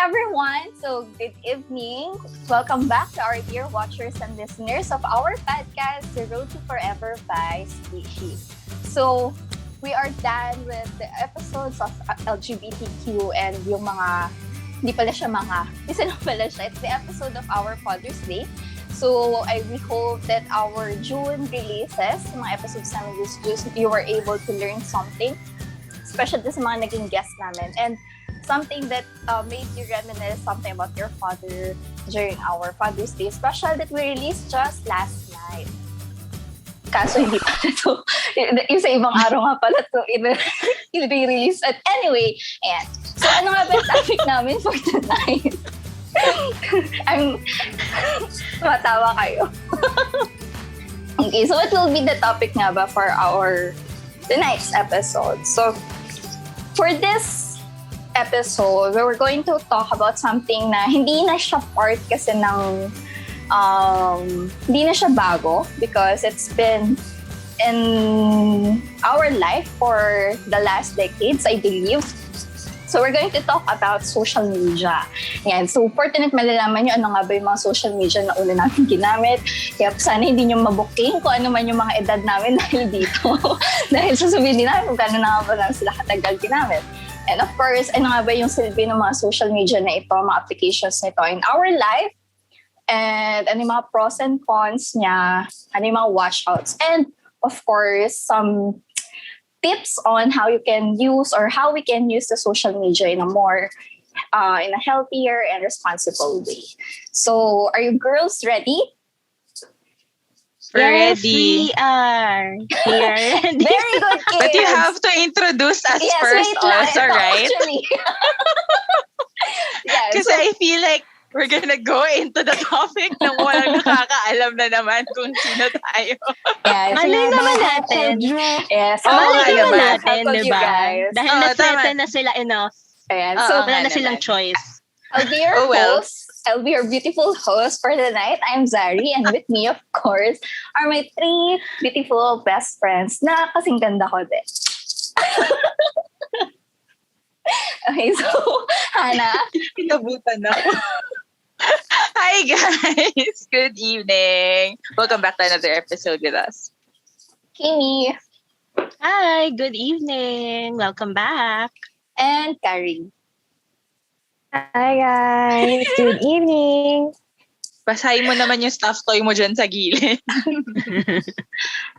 everyone. So, good evening. Welcome back to our dear watchers and listeners of our podcast, The Road to Forever by Species. So, we are done with the episodes of LGBTQ and yung mga, hindi pala siya mga, isa lang pala siya. It's the episode of our Father's Day. So, we hope that our June releases, mga episodes namin this June, you were able to learn something, especially sa mga naging guests namin. And something that made you reminisce something about your father during our Father's Day special that we released just last night. Kaso hindi pa ito. Yung sa ibang araw nga pala ito i-release. Anyway, ayan. So ano nga ba yung topic namin for tonight? Matawa kayo. Okay, so what will be the topic nga ba for our tonight's episode? So, for this episode, we're going to talk about something na hindi na siya part kasi ng hindi na siya bago because it's been in our life for the last decades, I believe. So we're going to talk about social media. Yan. So for tonight, malalaman nyo ano nga ba yung mga social media na una natin ginamit. Kaya sana hindi nyo mabuking kung ano man yung mga edad namin dahil dito. Dahil sasabihin din namin kung gano'n na nga ba lang sila katagal ginamit. And of course, ano nga ba yung silbi ng mga social media na ito, mga applications nito in our life, and ano yung mga pros and cons niya, ano yung mga watchouts, and of course, some tips on how you can use or how we can use the social media in a more, in a healthier and responsible way. So, are you girls ready? Yes, we are. We are ready. Very good, kids. But you have to introduce us first also, right? Kasi I feel like we're gonna go into the topic nang walang nakakaalam na naman kung sino tayo. Yes. Malay naman natin. Yes. Malay naman naman natin, diba? Dahil na-threaten na sila enough. Ayan. So, So, wala na silang choice. I'll be your host. I'll be your beautiful host for the night. I'm Zari, and with me, of course, are my three beautiful best friends na kasing ganda ko din. Okay, so, Hannah. Pinabutan ako. Hi guys! Good evening! Welcome back to another episode with us. Kimi. Hi, good evening. Welcome back. And Carrie. Hi guys! Good evening! Basahin mo naman yung stuffed toy mo dyan sa gilid.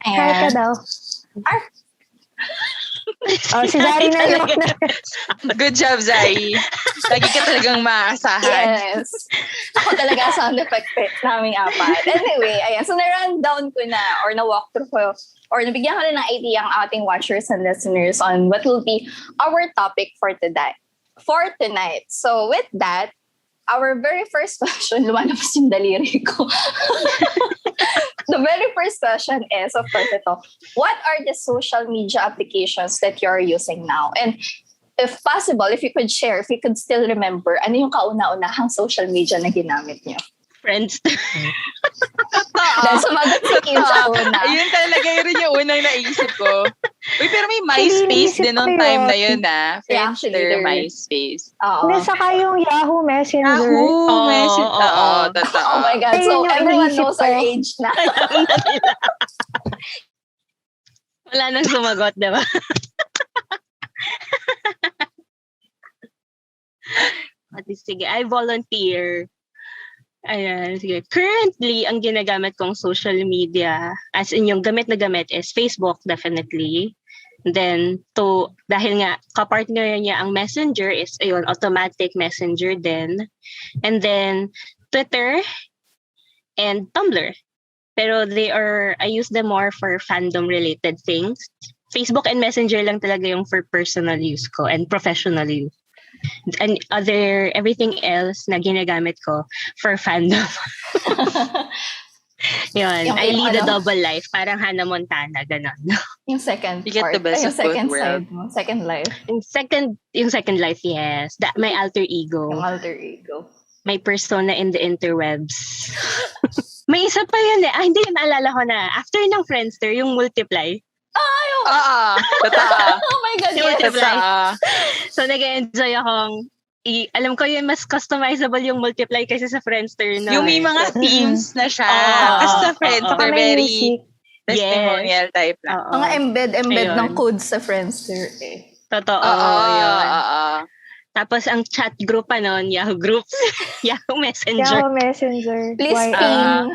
Hi ka daw. Oh, si Zari na yun. Good job, Zai. Lagi ka talagang maaasahan. Yes. Ako talaga sound effect naming apat. Anyway, ayan. So, na-rundown ko na or na-walkthrough ko or nabigyan ko na ng idea ang ating watchers and listeners on what will be our topic for today. For tonight. So with that, our very first question, lumalabas yung daliri ko. The very first question is, of course, ito. What are the social media applications that you're using now? And if possible, if you could share, if you could still remember, ano yung kauna-unahang social media na ginamit niyo? Friends. Dahil sumagot si Kim sa una. Ayun talaga yun yung unang naisip ko. Uy, pero may MySpace din nung time na yun, ah. Friendster, MySpace. Hindi, saka yung Yahoo Messenger. Yahoo Messenger. Oo, totoo. Oh my God. So, everyone knows our age na. Wala nang sumagot, diba? At least, sige, I volunteer. Ayan, sige. Currently, ang ginagamit kong social media, as in yung gamit na gamit is Facebook, definitely. Then, dahil nga, kapartner niya ang Messenger is, ayun, automatic Messenger din. And then, Twitter and Tumblr. Pero I use them more for fandom-related things. Facebook and Messenger lang talaga yung for personal use ko and professional use. And everything else na ginagamit ko for fandom. Yun, I lead a double life. Parang Hannah Montana, gano'n. Yung second You get part. the best Yung of both second worlds. side mo. Second life. Yung second life, yes. My alter ego. Yung alter ego. My persona in the interwebs. May isa pa yun eh. Hindi, naalala ko na. After ng Friendster, yung Multiply. Totoo. Oh my God, yes. Multiply. So, nag-enjoy akong alam ko yun, mas customizable yung Multiply kaysa sa Friendster na. Yung may mga themes na siya. Oo, Kasi sa oo, Friendster, Saka may very music. testimonial type lang. Oo. Mga embed ng Ayun. codes sa Friendster eh. Totoo, Oo, yun. oo. Tapos ang chat group pa nun, Yahoo Groups, Yahoo Messenger. Yahoo Messenger. Please YM. ping.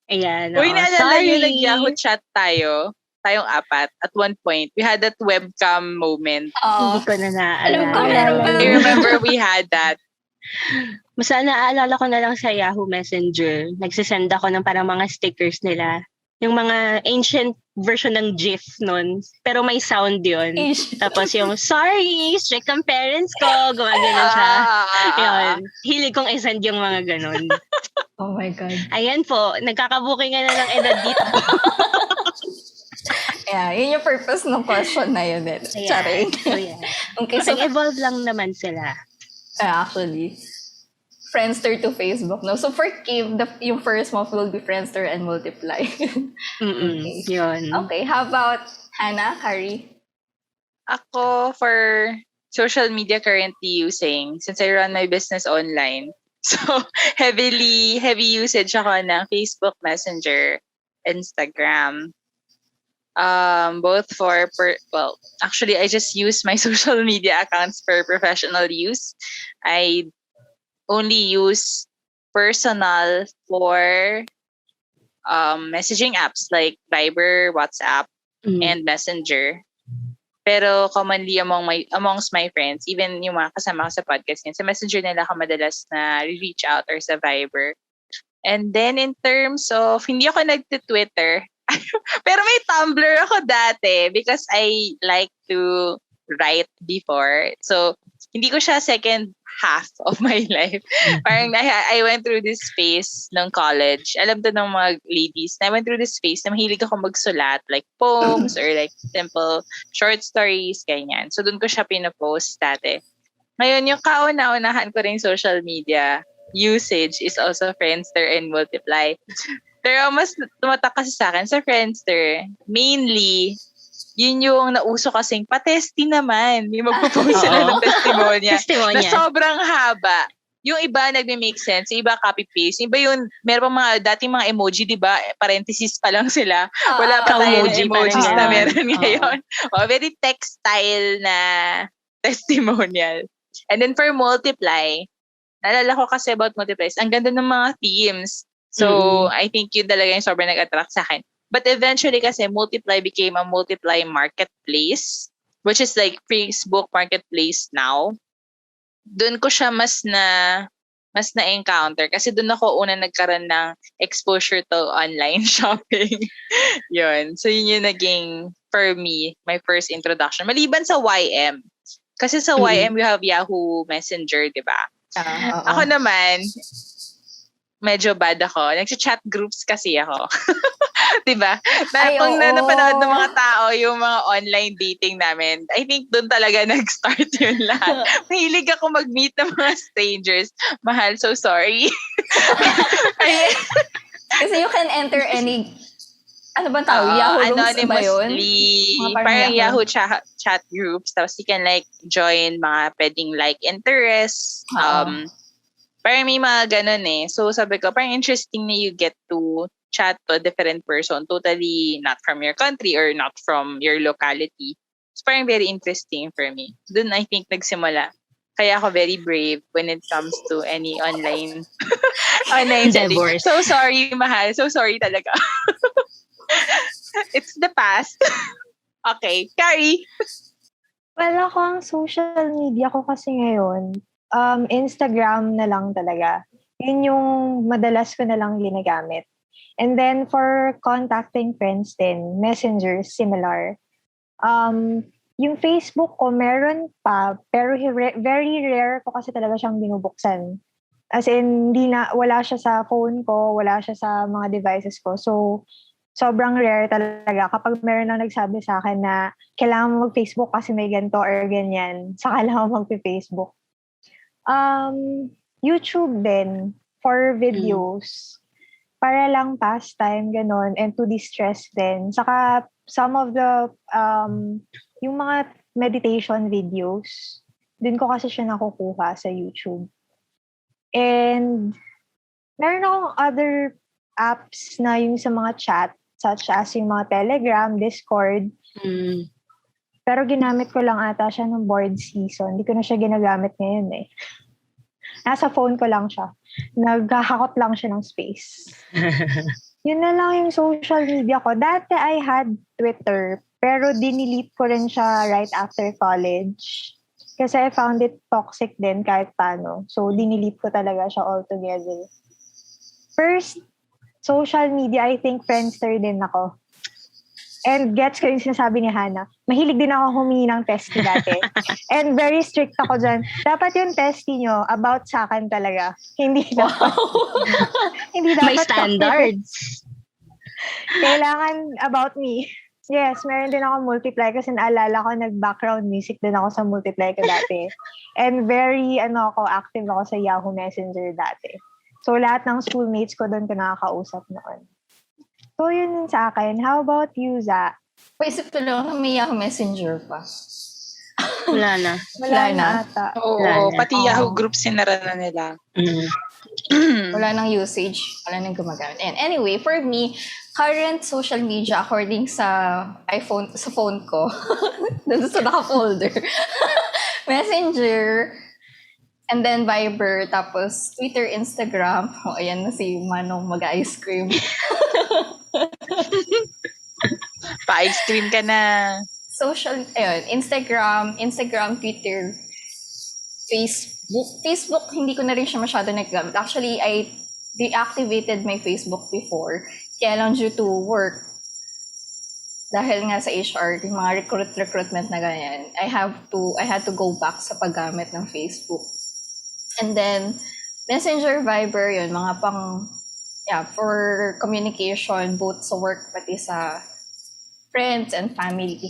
Ayan, Uy, naalala sorry. nyo, nag-Yahoo chat tayo. Tayong apat. At one point, we had that webcam moment. Hindi Oo. ko na Alam ko, naaalala. meron pa. I remember we had that. Mas naaalala ko na lang sa Yahoo Messenger. Nagsisend ako ng parang mga stickers nila. Yung mga ancient version ng GIF nun. Pero may sound yun. Tapos yung, sorry, strict ang parents ko. Gumagano siya. Yun. Hilig kong isend yung mga ganon. Oh my God. Ayan po, nagkakabuking na ng edad dito. Yeah, yun yung purpose ng question na yun. Ayan. Charing. So, yan. Okay, so Nag-evolve lang naman sila. actually, Friendster to Facebook, no? So for Kim, yung first month will be Friendster and Multiply. Okay. Yun. Okay, how about Hannah, Carrie? Ako, for social media currently using, since I run my business online, so heavy usage ako ng Facebook Messenger, Instagram. Both actually, I just use my social media accounts for professional use. I only use personal for messaging apps like Viber, WhatsApp, and Messenger. Pero commonly amongst my friends, even yung mga kasama ko sa podcast, sa Messenger nila ako madalas na reach out or sa Viber. And then in terms of, hindi ako nagti-Twitter. Pero may Tumblr ako dati because I like to write before. So, hindi ko siya second half of my life. Parang I went through this phase ng college. Alam to ng mga ladies, I went through this phase na mahilig ako magsulat, like poems or like simple short stories, ganyan. So, doon ko siya pinopost dati. Ngayon, yung kauna-unahan ko rin social media usage is also Friendster and Multiply. Pero mas tumatak kasi sa akin sa Friendster, mainly, yun yung nauso kasing pa-testy naman. Yung magpo-post sila ng testimonya. Na sobrang haba. Yung iba nagme-make sense, yung iba copy-paste. Yung iba yun, meron pang mga dating mga emoji, di ba? Parenthesis pa lang sila. Wala pa tayo ng emojis na meron ngayon. Very textile na testimonial. And then for Multiply, naalala ko kasi about Multiply, ang ganda ng mga themes. So, I think yun talaga yung sobrang nag-attract sa akin. But eventually kasi Multiply became a Multiply marketplace, which is like Facebook marketplace now. Doon ko siya mas na-encounter kasi doon ako una nagkaroon ng exposure to online shopping. Yun. So yun yung naging, for me, my first introduction. Maliban sa YM. Kasi sa YM, you have Yahoo Messenger, di ba? Ako naman, medyo bad ako. Nag-chat groups kasi ako. Diba? Napanood ng mga tao yung mga online dating namin, I think doon talaga nag-start yun lahat. Mahilig ako mag-meet ng mga strangers. Mahal, so sorry. Kasi you can enter any, ano ba tawag? Yahoo rooms ba yun? Parang Yahoo chat groups. Tapos you can like join mga pwedeng like interests. Parang may mga ganun eh. So sabi ko, parang interesting na you get to chat to a different person, totally not from your country or not from your locality. It's parang very interesting for me. Doon I think nagsimula. Kaya ako very brave when it comes to any online setting. So sorry, mahal. So sorry talaga. It's the past. Okay, Carrie. Well, ako ang social media ko kasi ngayon, Instagram na lang talaga. Yun yung madalas ko na lang ginagamit. And then for contacting friends din, Messenger, similar. Yung Facebook ko, meron pa, pero very rare ko kasi talaga siyang binubuksan. As in, wala siya sa phone ko, wala siya sa mga devices ko. So, sobrang rare talaga. Kapag meron lang nagsabi sa akin na kailangan mo mag-Facebook kasi may ganito or ganyan, saka lang ako mag-Facebook. YouTube din, for videos. Para lang pastime, ganon, and to distress din. Saka, some of the, yung mga meditation videos, Din ko kasi siya nakukuha sa YouTube. And meron akong other apps na yung sa mga chat, such as yung mga Telegram, Discord. Pero ginamit ko lang ata siya nung board season. Hindi ko na siya ginagamit ngayon eh. Nasa phone ko lang siya. Naghahakot lang siya ng space. Yun na lang yung social media ko. Dati I had Twitter, pero dinelete ko rin siya right after college. Kasi I found it toxic din kahit paano. So, dinelete ko talaga siya altogether. First, social media, I think Friendster din ako. And gets ko yung sinasabi ni Hannah. Mahilig din ako humingi ng testy dati. And very strict ako dyan. Dapat yung testy nyo about sa akin talaga. Hindi dapat. Hindi dapat. May standards. Kailangan about me. Yes, meron din ako multiply kasi naalala ko nag-background music din ako sa multiply ko dati. And very, active ako sa Yahoo Messenger dati. So, lahat ng schoolmates ko doon ko nakakausap noon. So, yun sa akin. How about you, Za? Paisip ko lang, may Yahoo Messenger pa. Wala na. Wala na na. ata. Oo, Wala na. pati Yahoo Group sinara na nila. Wala nang usage. Wala nang gumagamit. And anyway, for me, current social media according sa iPhone, sa phone ko, doon sa naka-folder, Messenger, and then Viber, tapos Twitter, Instagram. O, ayan na si Manong mag-ice cream. Pa-ice cream ka na. Social, ayun, Instagram, Twitter, Facebook, hindi ko na rin siya masyado naggamit. Actually, I deactivated my Facebook before. Kaya lang due to work, dahil nga sa HR, yung mga recruitment na ganyan, I had to go back sa paggamit ng Facebook. And then, Messenger, Viber, yun, mga for communication, both sa work, pati sa friends and family.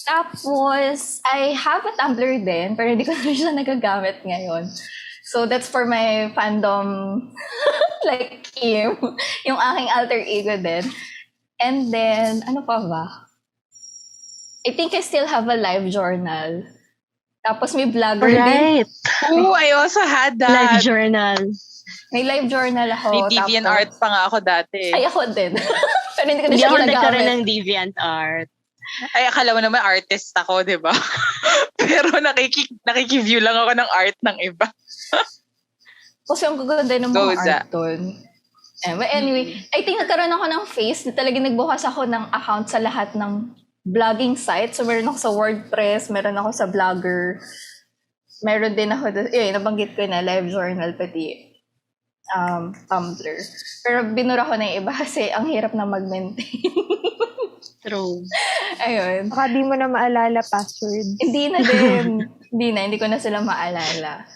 Tapos, I have a Tumblr din, pero hindi ko na siya nagagamit ngayon. So, that's for my fandom, like Kim, yung aking alter ego din. And then, ano pa ba? I think I still have a live journal. Tapos may vlogger din. Right. Oh, I also had Live that. journal. May live journal ako. May DeviantArt pa nga ako dati. Ay, ako din. Pero hindi ko na Hindi siya ako nagkaroon ginagamit. ng DeviantArt. Ay, akala mo naman artist ako, di ba? Pero nakikiview lang ako ng art ng iba. Kasi ang gaganda ng mga art doon. But anyway, I think nagkaroon ako ng face na talagang nagbukas ako ng account sa lahat ng vlogging sites. So, meron ako sa WordPress, meron ako sa Blogger, meron din ako, nabanggit ko na, live journal, pati Tumblr. Pero binura ko na yung iba kasi ang hirap na mag-maintain. True. Ayun. Baka di mo na maalala password. Hindi na din. Hindi ko na sila maalala.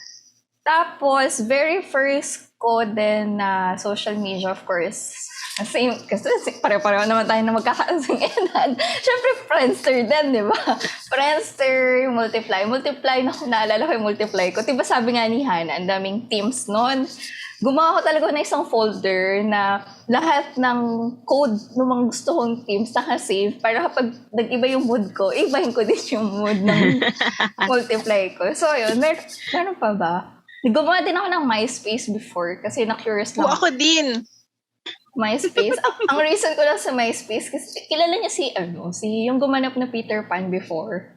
Tapos, very first ko din na social media, of course, same, kasi pare-pareho naman tayo na magkakaasing edad. Siyempre, Friendster din, di ba? Friendster, Multiply. Multiply, naalala ko yung Multiply ko. Diba sabi nga ni Hannah, ang daming teams noon. Gumawa ko talaga ng isang folder na lahat ng code ng mga gusto kong teams naka-save para kapag nag-iba yung mood ko, ibahin ko din yung mood ng Multiply ko. So, yun. Meron pa ba? Gumawa din ako ng MySpace before kasi na-curious lang. Ako din. MySpace. Ang reason ko lang sa MySpace kasi kilala niya yung gumanap na Peter Pan before.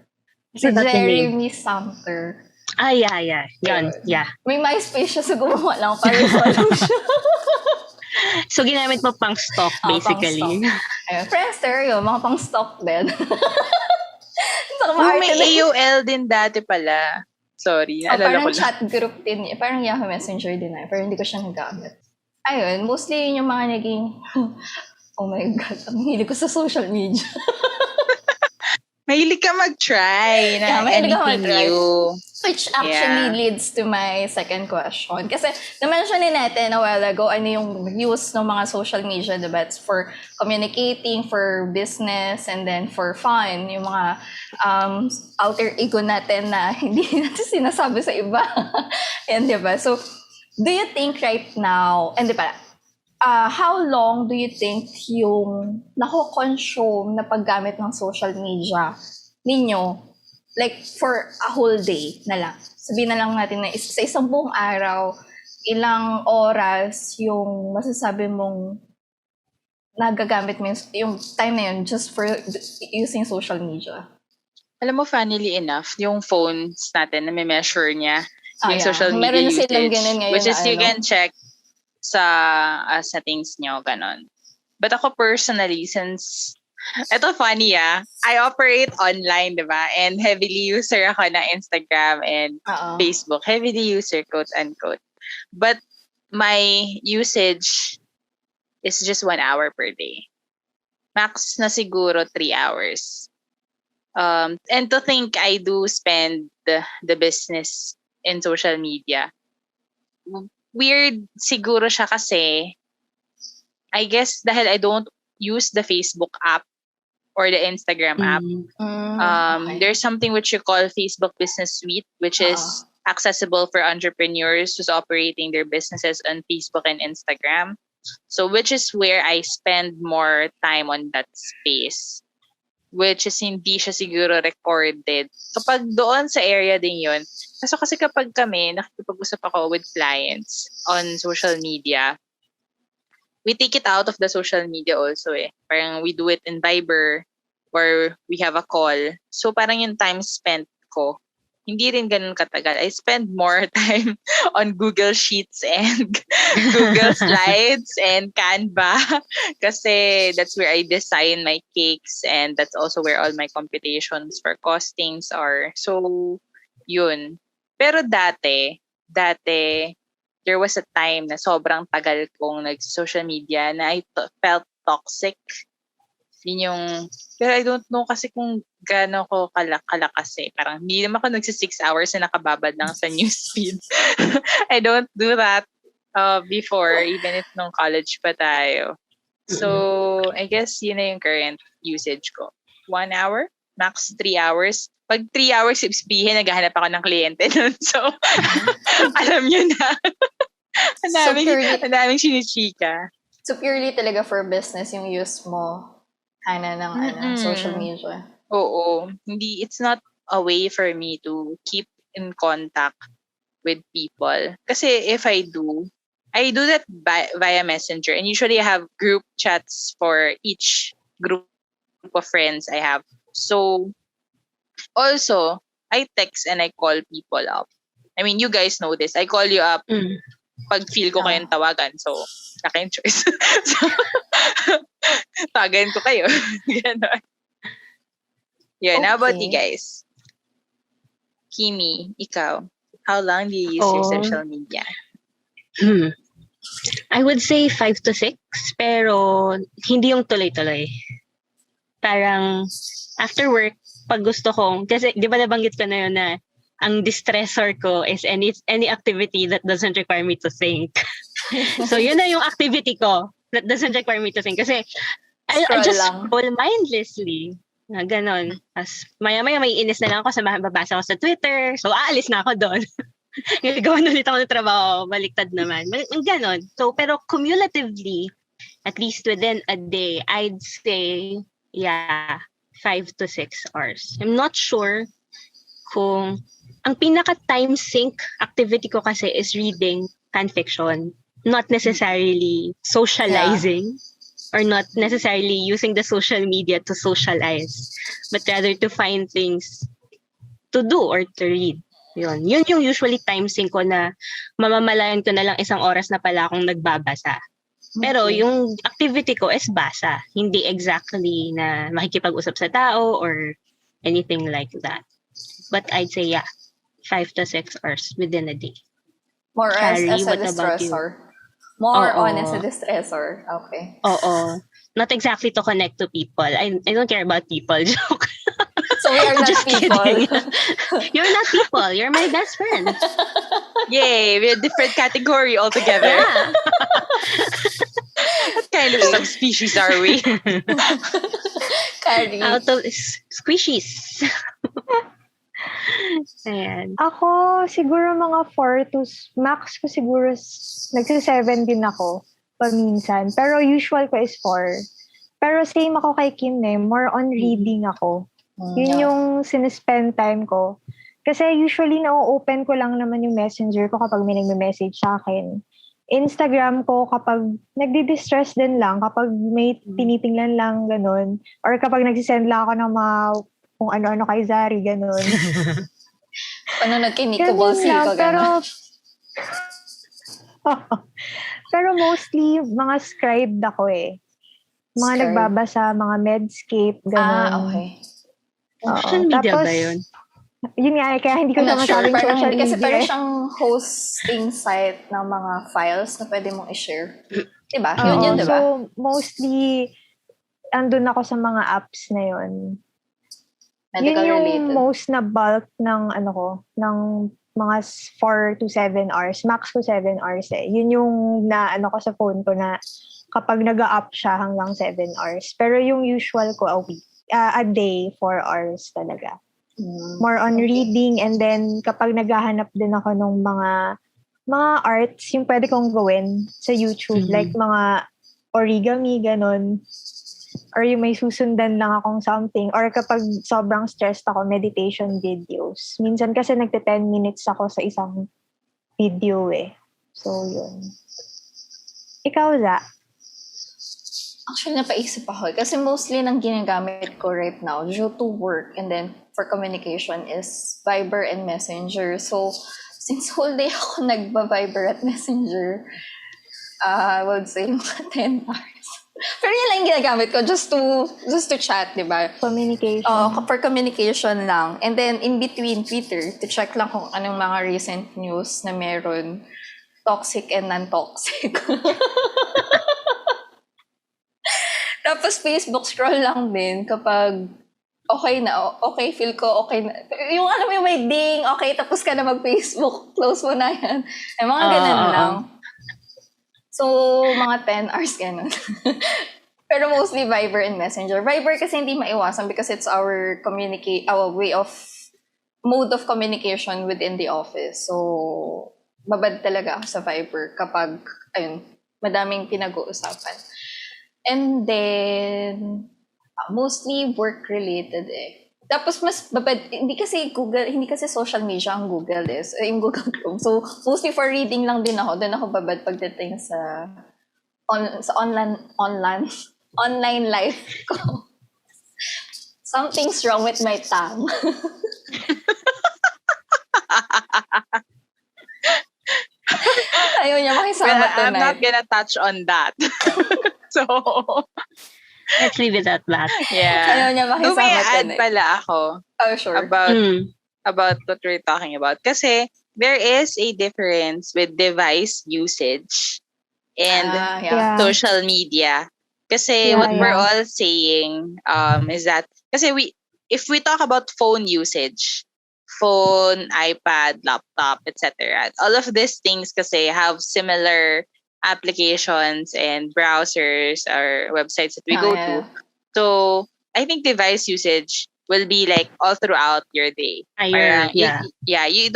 Si Jeremy Sumter. Yeah. Yun, yeah. May MySpace siya, so gumawa lang para follow siya. So, ginamit mo pang stock, basically. Pang stock. Ayun, Friendster, yun, mga pang stock din. May AOL din dati pala. Sorry, naalala ko parang chat group din. Parang Yahoo Messenger din pero hindi ko siya nagamit. Ayun, mostly yun yung mga naging, oh my God, ang hilig ko sa social media. Mahilig ka mag-try na anything new. Which actually leads to my second question. Kasi na-mention natin a while ago, ano yung use ng mga social media, diba? It's for communicating, for business, and then for fun. Yung mga alter ego natin na hindi natin sinasabi sa iba. Yan, diba? So, do you think right now, and diba, how long do you think yung nako-consume na paggamit ng social media ninyo like for a whole day na lang. Sabihin na lang natin na sa isang buong araw, ilang oras yung masasabi mong nagagamit mo yung time na yun just for using social media. Alam mo, funnily enough, yung phones natin, na may measure niya yung Yeah. social media Meron na silang usage. ganun ngayon Which is na you can check sa settings nyo, ganon. But ako personally, since, eto funny I operate online, di ba? And heavily user ako ng Instagram and Facebook. Heavily user, quote unquote. But my usage is just 1 hour per day. Max na siguro 3 hours. And to think I do spend the business in social media. Weird siguro siya kasi I guess dahil I don't use the Facebook app or the Instagram app. Okay. There's something which you call Facebook Business Suite, which is accessible for entrepreneurs who's operating their businesses on Facebook and Instagram. So which is where I spend more time on that space. Which is hindi siya siguro recorded. Kapag doon sa area din yun, kasi kapag kami, nakikipag-usap ako with clients on social media, we take it out of the social media also Parang we do it in Viber or we have a call. So parang yung time spent ko, hindi rin ganun katagal. I spend more time on Google Sheets and Google Slides and Canva kasi that's where I design my cakes and that's also where all my computations for costings are. So, yun. Pero dati, there was a time na sobrang tagal kong nag-social media na I felt toxic. Yun yung, pero I don't know kasi kung gaano ko kalakas Parang hindi naman ako nagsi 6 hours na nakababad lang sa newsfeed. I don't do that before, even if nung college pa tayo. So, I guess yun na yung current usage ko. 1 hour, max 3 hours. Pag 3 hours, sabihin, naghahanap ako ng kliyente nun. So, alam nyo na. Ang daming sinichika. So, purely talaga for business yung use mo ng social media. Oo. Hindi, it's not a way for me to keep in contact with people. Kasi if I do that via Messenger. And usually I have group chats for each group of friends I have. So, also, I text and I call people up. I mean, you guys know this. I call you up pag feel ko kayong tawagan. So, aking choice. So, tawagan ko kayo. Ganon. Yun, how about you guys? Kimi, ikaw, how long do you use your social media? I would say 5 to 6, pero hindi yung tuloy-tuloy. Parang after work, pag gusto kong, kasi di ba nabanggit ko na yun na ang distressor ko is any activity that doesn't require me to think. So yun na yung activity ko that doesn't require me to think. Kasi I just scroll mindlessly. Na ganon. As maya-maya may inis na lang ako sa mababasa ko sa Twitter. So aalis na ako doon. Gagawa na ulit ako ng trabaho. Baliktad naman. Ganon. So pero cumulatively, at least within a day, I'd say, 5 to 6 hours. I'm not sure kung ang pinaka-time sink activity ko kasi is reading fanfiction. Not necessarily socializing or not necessarily using the social media to socialize, but rather to find things to do or to read. Yun yung usually time sink ko na mamamalayan ko na lang isang oras na pala akong nagbabasa. Pero yung activity ko is basa. Hindi exactly na makikipag-usap sa tao or anything like that. But I'd say 5 to 6 hours within a day. More Carrie, as a what about you? distressor. More on as a distressor. Okay. Oo. Not exactly to connect to people. I don't care about people. Joke. So we are not Just people. kidding. You're not people. You're my best friend. Yay! We're a different category altogether. Yeah. What kind of subspecies are we? Carrie. Out of squishies. Ayan. Ako, siguro mga 4 to, max ko siguro, nagsi-7 din ako paminsan. Pero usual ko is 4. Pero same ako kay Kim more on reading ako. Yun yung sinispend time ko. Kasi usually na-open ko lang naman yung messenger ko kapag may nagme-message sa akin. Instagram ko kapag nagdi-distress din lang, kapag may tinitingnan lang, ganun. Or kapag nagsisend lang ako ng mga kung ano-ano kay Zari, ganun. Panonood kay Nico Ganun Bolsi lang, ko, gano'n. pero mostly, mga scribed ako eh. Mga Scribed. nagbabasa, mga Medscape, ganun. Okay. Social media Tapos, ba yun? yun nga, kaya hindi ko I'm siya not sure. masabing Parang social hindi kasi media. parang siyang hosting site ng mga files na pwede mong i-share. Diba? Yun, diba? So, mostly, andun ako sa mga apps na yun. Medical yun yung related. most na bulk ng ng mga 4 to 7 hours. Max ko 7 hours eh. Yun yung ko sa phone ko na kapag nag-up siya hanggang 7 hours. Pero yung usual ko a day, 4 hours talaga. More on reading, and then kapag naghahanap din ako ng mga arts, yung pwede kong gawin sa YouTube, like mga origami, ganon. Or yung may susundan lang akong something. Or kapag sobrang stressed ako, meditation videos. Minsan kasi 10 minutes ako sa isang video eh. So, yun. Ikaw, Za? Actually, napaisip ako. Kasi mostly nang ginagamit ko right now due to work and then for communication is Viber and Messenger. So, since whole day ako nagba-Viber at Messenger, I would say mga 10 hours. Pero yun lang yung ginagamit ko just to chat, di ba? Communication. For communication lang. And then, in between Twitter, to check lang kung anong mga recent news na meron. Toxic and non-toxic. Tapos Facebook scroll lang din kapag okay, feel ko okay na. Yung alam mo yung may ding, okay, tapos ka na mag-Facebook, close mo na yan. Ay, mga ganun lang. So, mga 10 hours ganun. Pero mostly Viber and Messenger. Viber kasi hindi maiwasan because it's our mode of communication within the office. So, babad talaga ako sa Viber kapag, madaming pinag-uusapan. And then, mostly work-related eh. Tapos mas babad, hindi kasi social media ang Google yung Google Chrome. So, mostly for reading lang din ako. Doon ako babad pagdating sa online life ko. Something's wrong with my tongue. Ayaw niya makisama tonight. I'm not gonna touch on that. So, let's leave it at that. Yeah. Ayaw niya makisama May tonight. add pala ako. Oh, sure. About what we're talking about. Kasi there is a difference with device usage and social media. Kasi what we're all saying is that kasi if we talk about phone usage, phone, iPad, laptop, etc. All of these things kasi have similar applications and browsers or websites that we go to. So, I think device usage will be like all throughout your day. You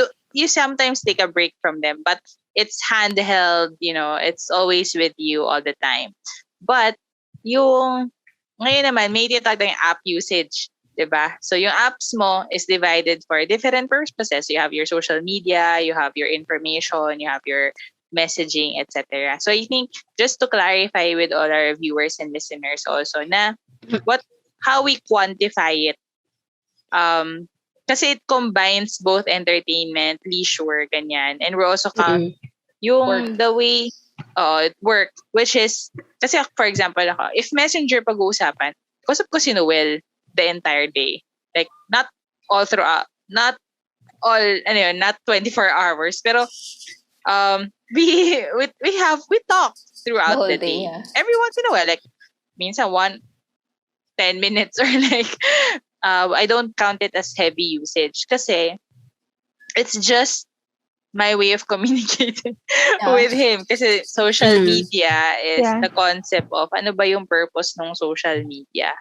sometimes take a break from them, but it's handheld, it's always with you all the time. But ngayon naman, may tinatawag tayong app usage, diba? So, yung apps mo is divided for different purposes. You have your social media, you have your information, you have your messaging, etc. So I think just to clarify with all our viewers and listeners also na how we quantify it. Kasi it combines both entertainment, leisure, ganyan. And we're also the way work, which is, kasi for example ako, if Messenger pag-uusapan, kausap ko si Noel the entire day. Like, not all throughout, not 24 hours, pero we talk throughout the day. Yeah. Every once in a while, like minsan 10 minutes or like I don't count it as heavy usage kasi it's just my way of communicating with him kasi social media is the concept of ano ba yung purpose ng social media.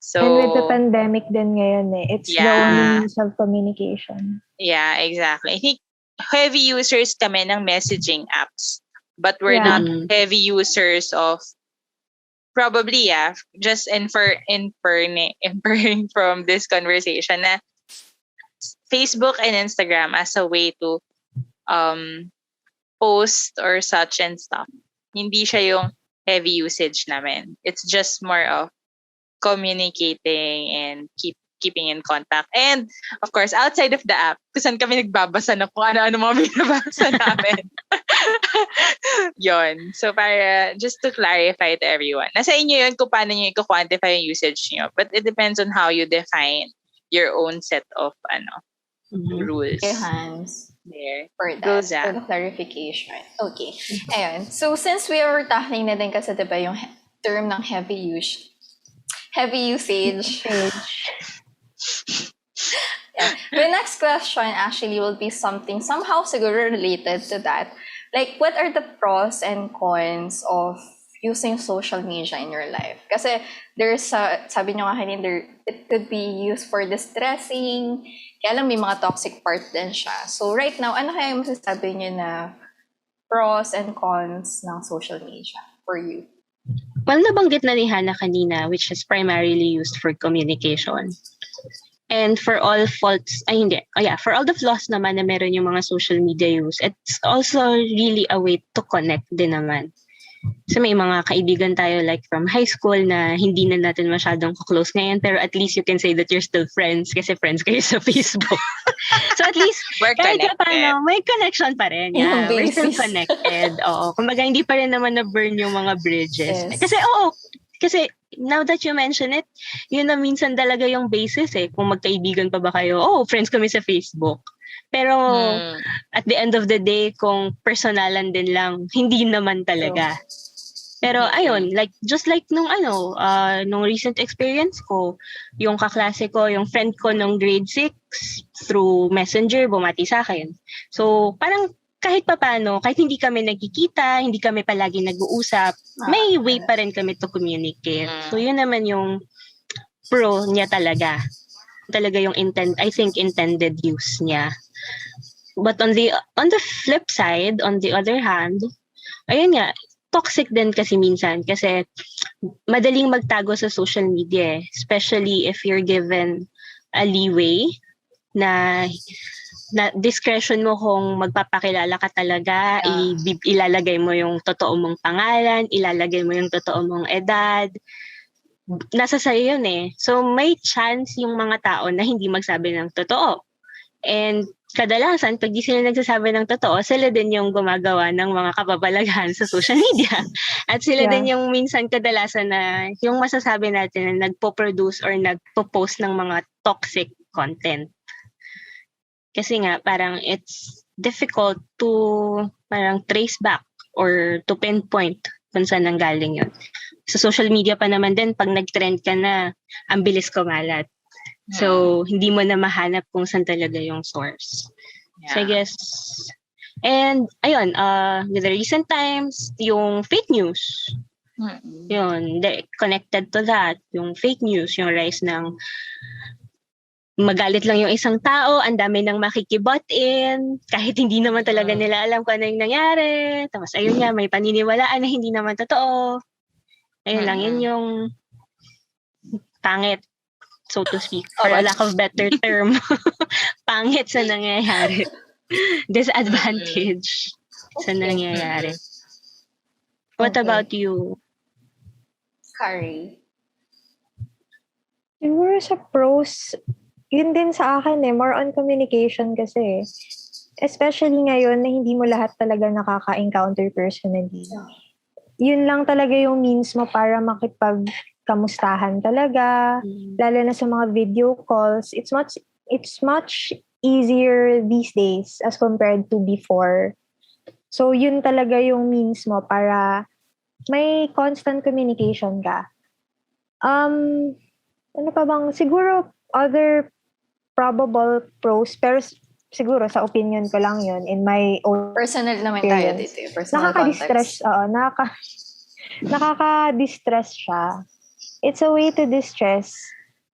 So, and with the pandemic din ngayon it's the only means of communication. Yeah, exactly. I think heavy users kami ng messaging apps. But we're not heavy users of probably, yeah, just inferring from this conversation na Facebook and Instagram as a way to um post or such and stuff. Hindi siya yung heavy usage namin. It's just more of communicating and keeping in contact. And of course, outside of the app, kung saan kami nagbabasa na kung ano-ano mga binabasa namin. Yon. So para just to clarify to everyone, nasa inyo yun kung paano nyo i-quantify yung usage nyo. But it depends on how you define your own set of rules. Okay, Hans. There. For that, Goes for the clarification. Okay. Ayun. So, since we were tackling na din kasi diba yung term ng heavy usage. Yeah. The next question actually will be something somehow siguro related to that. Like, what are the pros and cons of using social media in your life? Kasi there's, sabi nyo nga kanina, it could be used for distressing, kaya lang may mga toxic part din siya. So right now, ano kaya yung masasabi nyo na pros and cons ng social media for you? Well, nabanggit na ni Hannah kanina, which is primarily used for communication. And for all faults, for all the flaws naman na meron yung mga social media use, it's also really a way to connect din naman. So may mga kaibigan tayo like from high school na hindi na natin masyadong close ngayon, pero at least you can say that you're still friends kasi friends kayo sa Facebook. So at least We're kahit connected. paano, may connection pa rin. Yeah, we're still connected. Oo. Kumbaga hindi pa rin naman na-burn yung mga bridges. Yes. Kasi now that you mention it, yun na minsan talaga yung basis kung magkaibigan pa ba kayo. Friends kami sa Facebook. Pero at the end of the day, kung personalan din lang, hindi naman talaga. Pero ayun, just like nung recent experience ko, yung kaklase ko, yung friend ko nung grade 6, through Messenger, bumati sa akin. So parang kahit papaano, kahit hindi kami nagkikita, hindi kami palagi nag-uusap, may way pa rin kami to communicate. So yun naman yung pro niya talaga. Talaga yung intended use niya. But on the flip side, on the other hand, ayun nga, toxic din kasi minsan kasi madaling magtago sa social media, especially if you're given a leeway na discretion mo kung magpapakilala ka talaga, ilalagay mo yung totoo mong pangalan, ilalagay mo yung totoo mong edad. Nasa sa'yo yun So may chance yung mga tao na hindi magsabi ng totoo. And kadalasan, pag di sila nagsasabi ng totoo, sila din yung gumagawa ng mga kababalaghan sa social media. At sila din yung minsan kadalasan na yung masasabi natin na nagpo-produce or nagpo-post ng mga toxic content. Kasi nga, parang it's difficult to parang trace back or to pinpoint kung saan nanggaling yun. Sa social media pa naman din, pag nag-trend ka na, ang bilis kumalat. So, hindi mo na mahanap kung saan talaga yung source. Yeah. So, I guess, and ayun, with the recent times, yung fake news, yun, connected to that, yung fake news, yung rise ng magalit lang yung isang tao, ang dami nang makikibot in, kahit hindi naman talaga nila alam kung ano yung nangyari. Tapos, ayun nga, may paniniwalaan na hindi naman totoo. Ayun lang, yun yung pangit, so to speak, for a lack of better term. Pangit sa nangyayari. Disadvantage sa nangyayari. What about you? Carrie? Siguro sa pros, yun din sa akin more on communication kasi. Especially ngayon na hindi mo lahat talaga nakaka-encounter personally. Yun lang talaga yung means mo para makipagkamustahan talaga, lalo na sa mga video calls. It's much easier these days as compared to before. So yun talaga yung means mo para may constant communication ka. Ano pa bang siguro other probable pros, pero siguro sa opinion ko lang yun in my own personal naman tayo dito. Personal nakaka-distress. Nakaka-distress siya. It's a way to distress.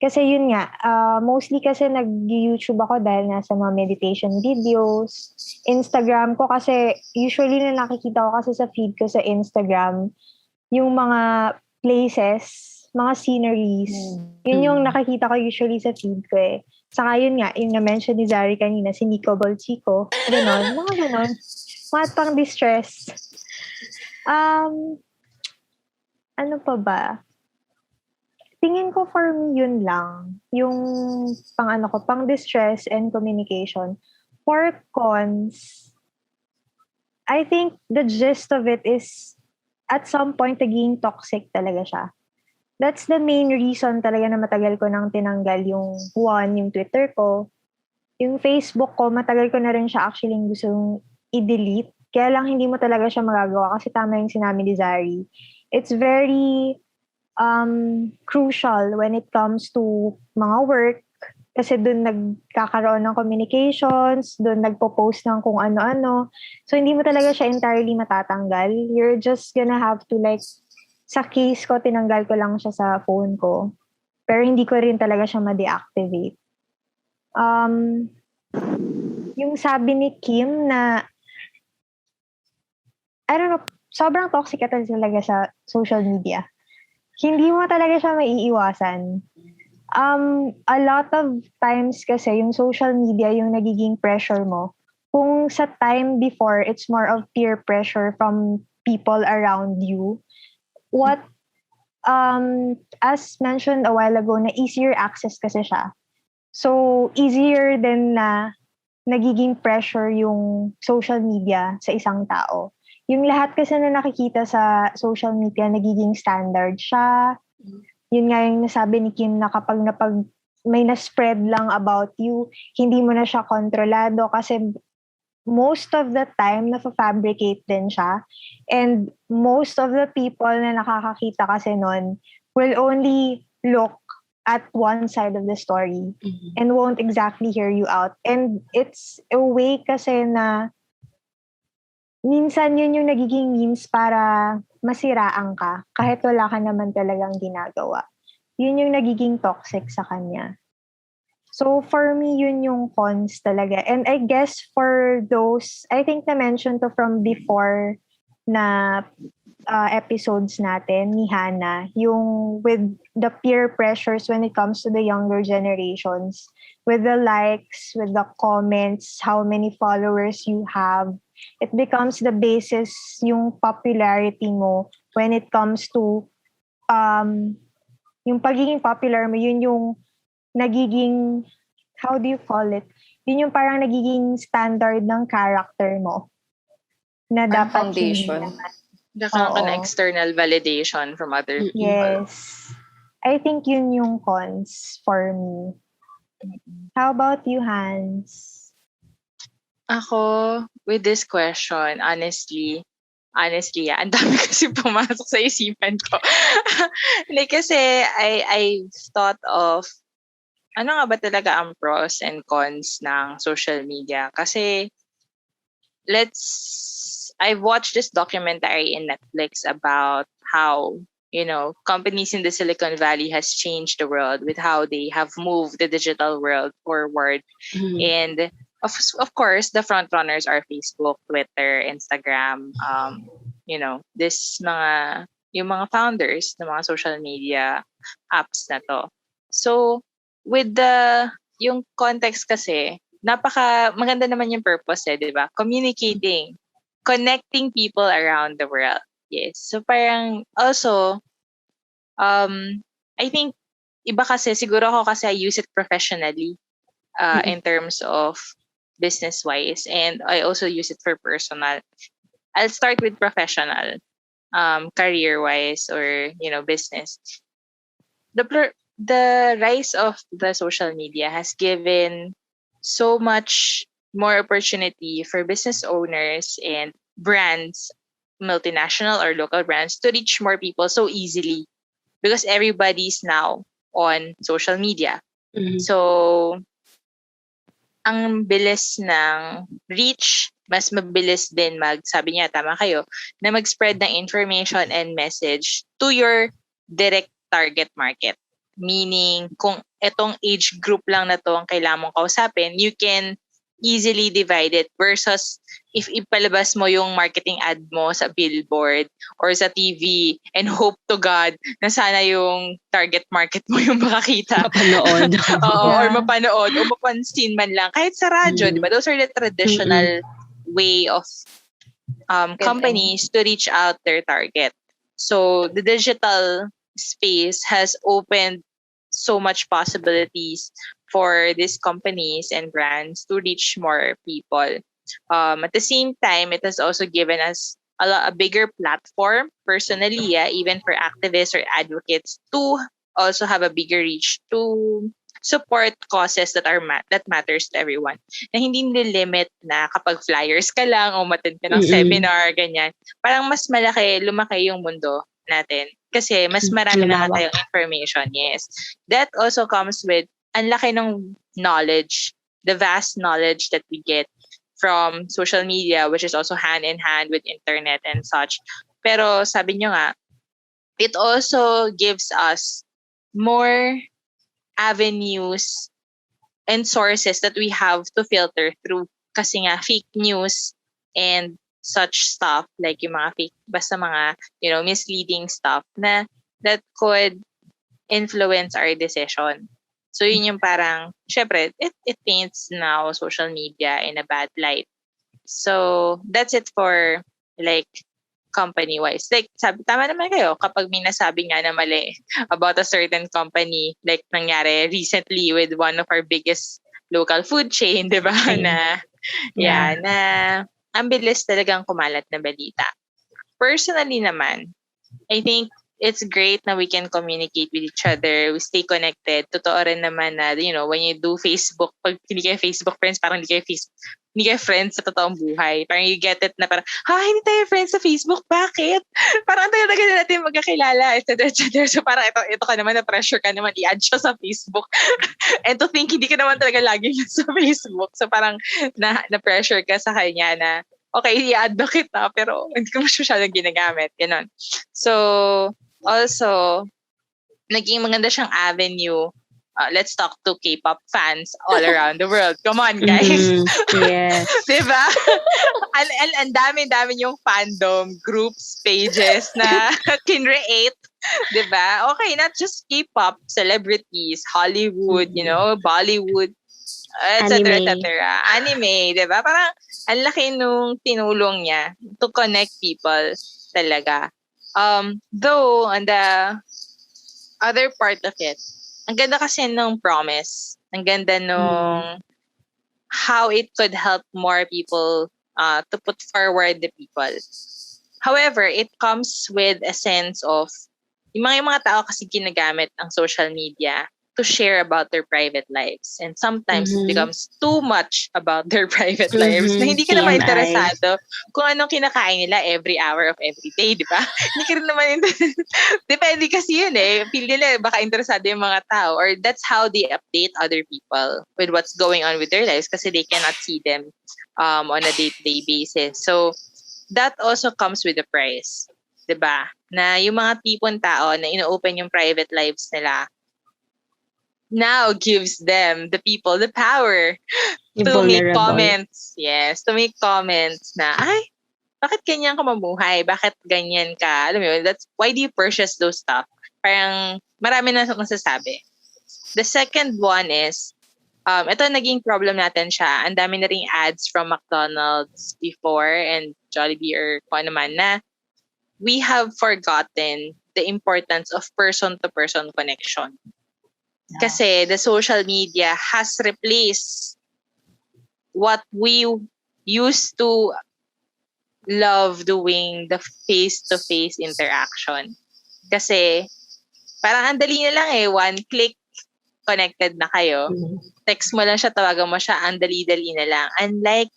Kasi yun nga, mostly kasi nag-YouTube ako dahil nasa mga meditation videos. Instagram ko kasi, usually na nakikita ko kasi sa feed ko sa Instagram, yung mga places, mga sceneries. Yun yung nakakita ko usually sa feed ko eh. Saka yun nga, yung na-mention ni Zari kanina, si Nico Bolchico. Ganon, mga ganon. Mga pang distress. Ano pa ba? Tingin ko for me yun lang. Yung pang distress and communication. For cons, I think the gist of it is at some point naging toxic talaga siya. That's the main reason talaga na matagal ko nang tinanggal yung yung Twitter ko. Yung Facebook ko, matagal ko na rin siya actually gustong i-delete. Kaya lang hindi mo talaga siya magagawa kasi tama yung sinabi ni Zari. It's very crucial when it comes to mga work kasi doon nagkakaroon ng communications, doon nagpo-post ng kung ano-ano. So, hindi mo talaga siya entirely matatanggal. You're just gonna have to sa case ko, tinanggal ko lang siya sa phone ko. Pero hindi ko rin talaga siya ma-deactivate. Yung sabi ni Kim na, I don't know, sobrang toxic talaga sa social media. Hindi mo talaga siya maiiwasan. A lot of times kasi yung social media yung nagiging pressure mo. Kung sa time before, it's more of peer pressure from people around you. What, as mentioned a while ago, na easier access kasi siya. So, easier din na nagiging pressure yung social media sa isang tao. Yung lahat kasi na nakikita sa social media, nagiging standard siya. Yun nga yung nasabi ni Kim na kapag may na-spread lang about you, hindi mo na siya kontrolado kasi most of the time, na-fabricate din siya. And most of the people na nakakakita kasi nun will only look at one side of the story and won't exactly hear you out. And it's a way kasi na minsan yun yung nagiging means para masiraan ka kahit wala ka naman talagang ginagawa. Yun yung nagiging toxic sa kanya. So for me, yun yung cons talaga. And I guess for those, I think na-mention to from before na episodes natin ni Hannah, yung with the peer pressures when it comes to the younger generations, with the likes, with the comments, how many followers you have, it becomes the basis yung popularity mo when it comes to yung pagiging popular mo, yun yung nagiging, how do you call it? Yun yung parang nagiging standard ng character mo. Na dapat foundation. Nakaroon ka na external validation from other people. Yes. I think yun yung cons for me. How about you, Hans? Ako, with this question, honestly, ang dami kasi pumasok sa isipan ko. Like, kasi I thought of, ano nga ba talaga ang pros and cons ng social media? Kasi, I've watched this documentary in Netflix about how, companies in the Silicon Valley has changed the world with how they have moved the digital world forward. And of course, the front runners are Facebook, Twitter, Instagram, yung mga founders ng mga social media apps na to. So, with yung context kasi, maganda naman yung purpose di ba? Communicating, connecting people around the world. Yes. So, parang, also, I think, iba kasi, siguro ako kasi I use it professionally in terms of business-wise, and I also use it for personal. I'll start with professional, career-wise or business. The rise of the social media has given so much more opportunity for business owners and brands, multinational or local brands, to reach more people so easily because everybody's now on social media. So, ang bilis ng reach, mas mabilis din sabi niya, tama kayo, na mag-spread ng information and message to your direct target market. Meaning, kung etong age group lang na to ang kailangan mong kausapin, you can easily divided versus if ipalabas mo yung marketing ad mo sa billboard or sa TV and hope to God na sana yung target market mo yung makakita. Mapanood. Oo, or Yeah. mapanood o mapansin man lang. Kahit sa radyo, di ba? Those are the traditional way of companies to reach out their target. So the digital space has opened so much possibilities for these companies and brands to reach more people. At the same time, it has also given us a bigger platform personally, even for activists or advocates to also have a bigger reach to support causes that matters to everyone. Na hindi nilimit na kapag flyers ka lang o matin ka ng seminar, ganyan. Parang mas lumaki yung mundo natin. Kasi mas marami na nga tayong information. Yes. That also comes with ang laki ng knowledge, the vast knowledge that we get from social media, which is also hand in hand with internet and such. Pero sabi nyo nga, it also gives us more avenues and sources that we have to filter through. Kasi nga, fake news and such stuff, like yung mga fake, basta mga, misleading stuff na that could influence our decision. So yun yung parang, syempre, it paints now social media in a bad light. So that's it for like company-wise. Like, tama naman kayo kapag may nasabi nga na mali about a certain company, like nangyari recently with one of our biggest local food chain, di ba? Na ang bilis talagang kumalat na balita. Personally naman, I think it's great na we can communicate with each other. We stay connected. Totoo rin naman na, when you do Facebook, pag hindi kayo Facebook friends, parang hindi kayo friends sa totoong buhay. Parang you get it na parang, hindi tayo friends sa Facebook. Bakit? Parang tagal-tagal na natin magkakilala, etc. So parang ito ka naman, na-pressure ka naman, i-add siya sa Facebook. And to think, hindi ka naman talaga lagi sa Facebook. So parang na-pressure ka sa kanya na, okay, i-add na kita, pero hindi ko masyadong ginagamit. Ganon. So, also, naging maganda siyang avenue. Let's talk to K-pop fans all around the world. Come on, guys. Yes. Diba? Ang dami-dami yung fandom, groups, pages na can-create. Diba? Okay, not just K-pop, celebrities, Hollywood, Bollywood, etc. Anime, diba? Parang ang laki nung tinulong niya to connect people talaga. Though, on the other part of it, ang ganda kasi nung promise. Ang ganda nung how it could help more people to put forward the people. However, it comes with a sense of yung mga tao kasi ginagamit ang social media to share about their private lives. And sometimes it becomes too much about their private lives na hindi ka naman interesado kung anong kinakain nila every hour of every day, di ba? Hindi ka rin naman depende kasi yun eh. Feel nila baka interesado yung mga tao or that's how they update other people with what's going on with their lives kasi they cannot see them on a day-to-day basis. So, that also comes with a price. Di ba? Na yung mga tipong tao na ino-open yung private lives nila now gives them, the people, the power to make comments. Yes, to make comments na, bakit ganyan ka mabuhay? Bakit ganyan ka? Alam mo yun, why do you purchase those stuff? Parang marami na masasabi. The second one is, ito naging problem natin siya. Ang dami na ring ads from McDonald's before and Jollibee or kung ano man na we have forgotten the importance of person-to-person connection. Kasi the social media has replaced what we used to love doing, the face-to-face interaction. Kasi parang ang dali na lang one click, connected na kayo. Text mo lang siya, tawagan mo siya, ang dali-dali na lang. Unlike,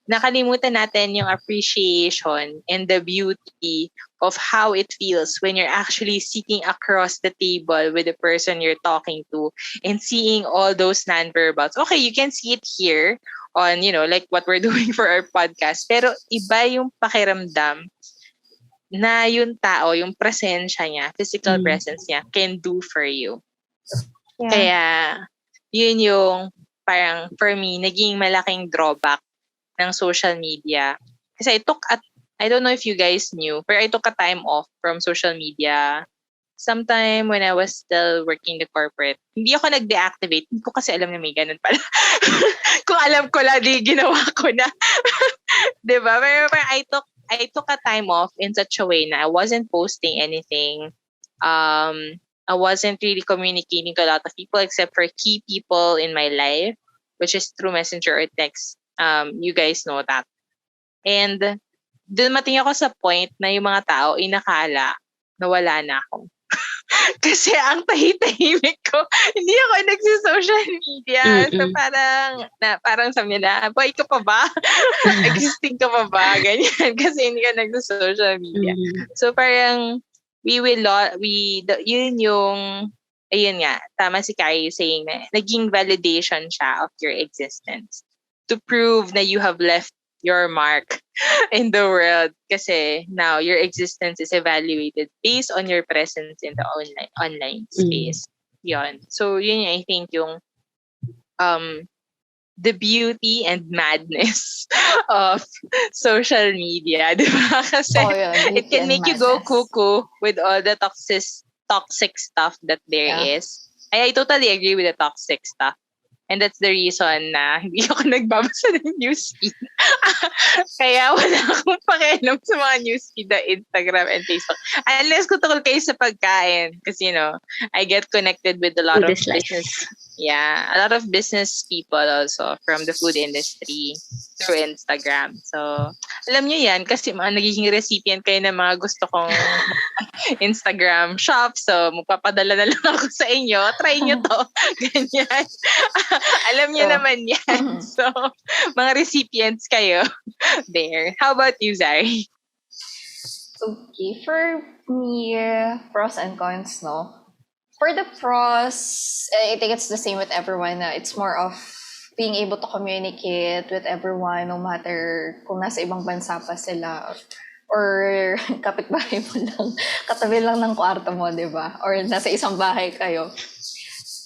nakalimutan natin yung appreciation and the beauty of how it feels when you're actually sitting across the table with the person you're talking to and seeing all those nonverbals. Okay, you can see it here on, like what we're doing for our podcast. Pero iba yung pakiramdam na yung tao, yung presensya niya, physical presence niya can do for you. Yeah. Kaya, yun yung parang for me, naging malaking drawback ng social media. Kasi I don't know if you guys knew, pero I took a time off from social media sometime when I was still working the corporate. Hindi ako nag-deactivate. Hindi ko kasi alam na may ganun pala. Kung alam ko lang, di ginawa ko na. Diba? Pero I took a time off in such a way na I wasn't posting anything. I wasn't really communicating to a lot of people except for key people in my life, which is through Messenger or text. You guys know that. And dumating ako sa point na yung mga tao inakala na wala na ako. Kasi ang tahimik ko, hindi ako nagsi-social media. So parang sabi nila, boy ka pa ba? Existing ka pa ba? Ganyan. Kasi hindi ka nagsi-social media. So parang yun yung, ayun nga, tama si Carrie saying na naging validation siya of your existence to prove na you have left your mark in the world kasi now your existence is evaluated based on your presence in the online space. Yun. So yun I think yung the beauty and madness of social media, di ba? Kasi it can make you go cuckoo with all the toxic stuff that there is. I totally agree with the toxic stuff. And that's the reason na hindi ako nagbabasa ng newsfeed. Kaya wala akong pakialam sa mga newsfeed na Instagram and Facebook. Unless kung tungkol kayo sa pagkain. Kasi, I get connected with a lot of business. Yeah, a lot of business people also from the food industry through Instagram. So, alam nyo yan kasi nagiging recipient kayo ng mga gusto kong Instagram shop. So, magpapadala na lang ako sa inyo. Try nyo to. Ganyan. Alam nyo naman yan. So, mga recipients kayo there. How about you, Zari? Okay, for me, pros and cons, no? For the pros, I think it's the same with everyone. It's more of being able to communicate with everyone, no matter kung nasa ibang bansa pa sila or kapitbahay mo lang, katabi lang ng kwarto mo, di ba? Or nasa isang bahay kayo.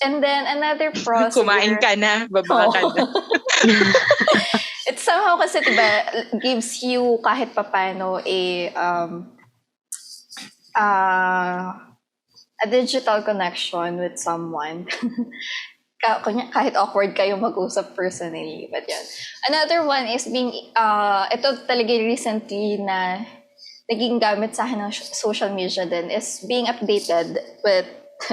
And then another pros. Kumain ka na, baba ka na. It's somehow kasi, diba, gives you kahit papano a digital connection with someone. Kahit awkward kayo mag-usap personally. But yan. Another one is ito talaga recently na naging gamit sa akin ng social media din is being updated with,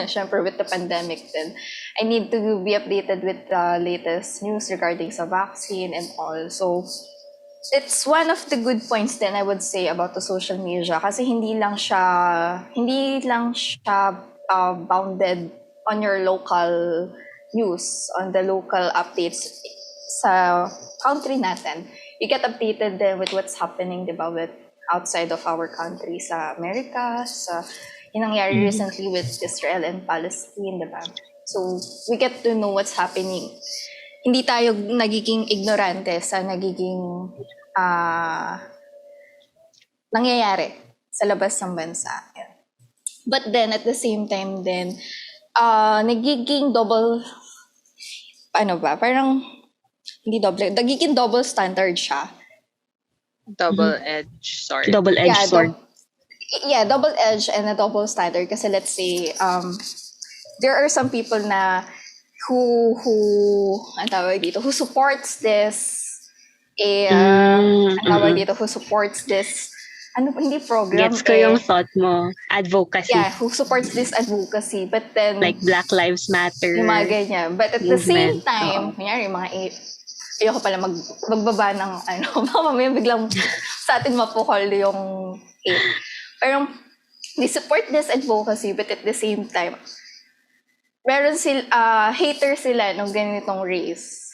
syempre with the pandemic din. I need to be updated with the latest news regarding sa vaccine and all. So, it's one of the good points then I would say about the social media kasi hindi lang siya bounded on your local news, on the local updates sa country natin. You get updated then with what's happening, diba, with outside of our country, sa America, sa yung nangyari recently with Israel and Palestine, diba? So, we get to know what's happening. Hindi tayo nagiging ignorante sa nagiging nangyayari sa labas ng bansa. Yeah. But then, at the same time din, nagiging nagiging double standard siya. Double-edged sword. Double-edged sword. Double-edged and a double standard. Kasi let's say, there are some people na who supports this who supports this hindi program. Gets ko yung thought mo. Advocacy. Yeah, who supports this advocacy. But then, like Black Lives Matter. Yung mga ganyan. But at the same time, kunyari, yung mga ayoko pala magbaba ng baka mamaya biglang sa atin mapukol yung pero they support this advocacy but at the same time meron hater sila ng ganitong race.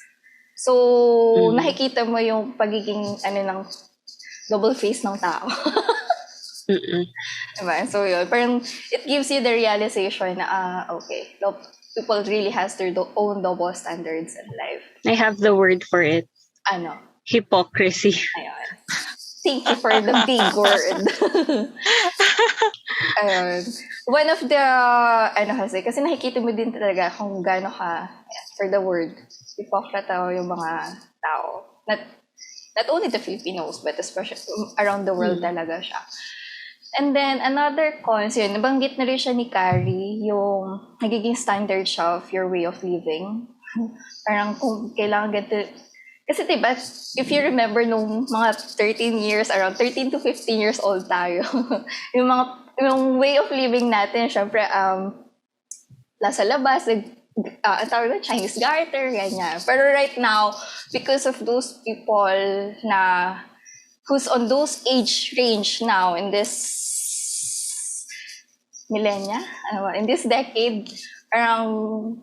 So, nakikita mo yung pagiging ng double face ng tao. Diba? So, yun. Parang it gives you the realization na, okay, people really has their own double standards in life. I have the word for it. Hypocrisy. Ayun. Thank you for the big word. Ayun. One of the, kasi nakikita mo din talaga kung gaano ka for the word. Hipokrita yung mga tao. Not only the Filipinos, but especially around the world talaga siya. And then, another cons, yun, nabanggit na rin siya ni Carrie, yung nagiging standard siya of your way of living. Parang kung kailangan ganito. Kasi diba, if you remember nung mga 13 years, around 13 to 15 years old tayo, yung way of living natin, syempre, nasa labas, ang tawag na Chinese garter, ganyan. Pero right now, because of those people na who's on those age range now in this millennia, in this decade, parang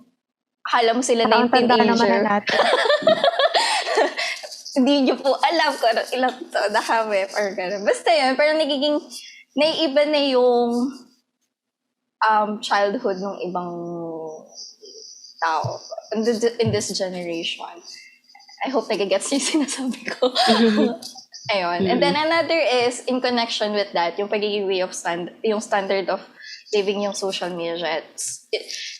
akala mo sila na yung Tanda naman teenager. na natin. Hindi nyo po alam kung ilang taon na kami or gano'n. Basta yun, parang nagiging, naiiba na yung childhood ng ibang tao in this generation. I hope nagigets yung sinasabi ko. Ayun. And then another is, in connection with that, yung pagiging way of yung standard of living yung social media.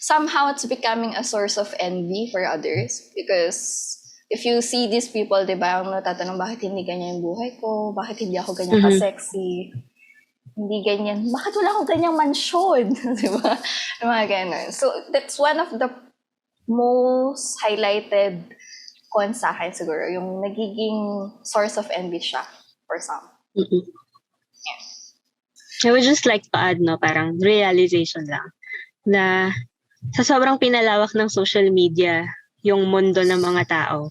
Somehow, it's becoming a source of envy for others because if you see these people, di ba, ang natatanong, bakit hindi ganyan yung buhay ko? Bakit hindi ako ganyan ka-sexy? Hindi ganyan. Bakit wala akong ganyang mansyon? Di ba? Mga ganun. So, that's one of the most highlighted cons sa akin siguro. Yung nagiging source of envy siya for some. I would just like to add, parang realization lang na sa sobrang pinalawak ng social media, yung mundo ng mga tao,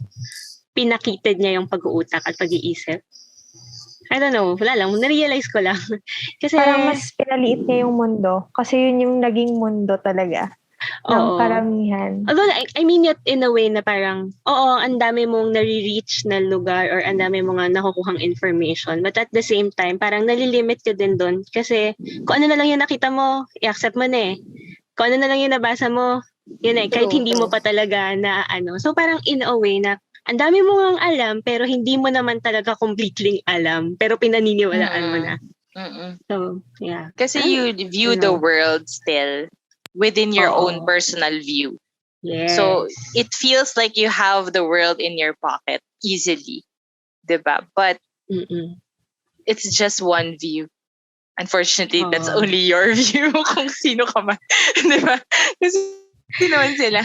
pinakitid niya yung pag-uutak at pag-iisip. I don't know, wala lang, na-realize ko lang. Kasi Parang mas pinaliit niya yung mundo kasi yun yung naging mundo talaga ng karamihan. Although, I mean it in a way na parang, ang dami mong nare-reach na lugar or ang dami mong nakukuhang information. But at the same time, parang nalilimit ka din doon. Kasi kung ano na lang yung nakita mo, i-accept mo na eh. Kung ano na lang yung nabasa mo, yun eh, kahit hindi mo pa talaga na ano. So parang in a way na, ang dami mo ngang alam, pero hindi mo naman talaga completely alam. Pero pinaniniwalaan mo na. So, yeah. Kasi you view the world still within your own personal view. Yes. So, it feels like you have the world in your pocket easily. Diba? But, it's just one view. Unfortunately, that's only your view kung sino ka man. Diba? Kasi sino man sila.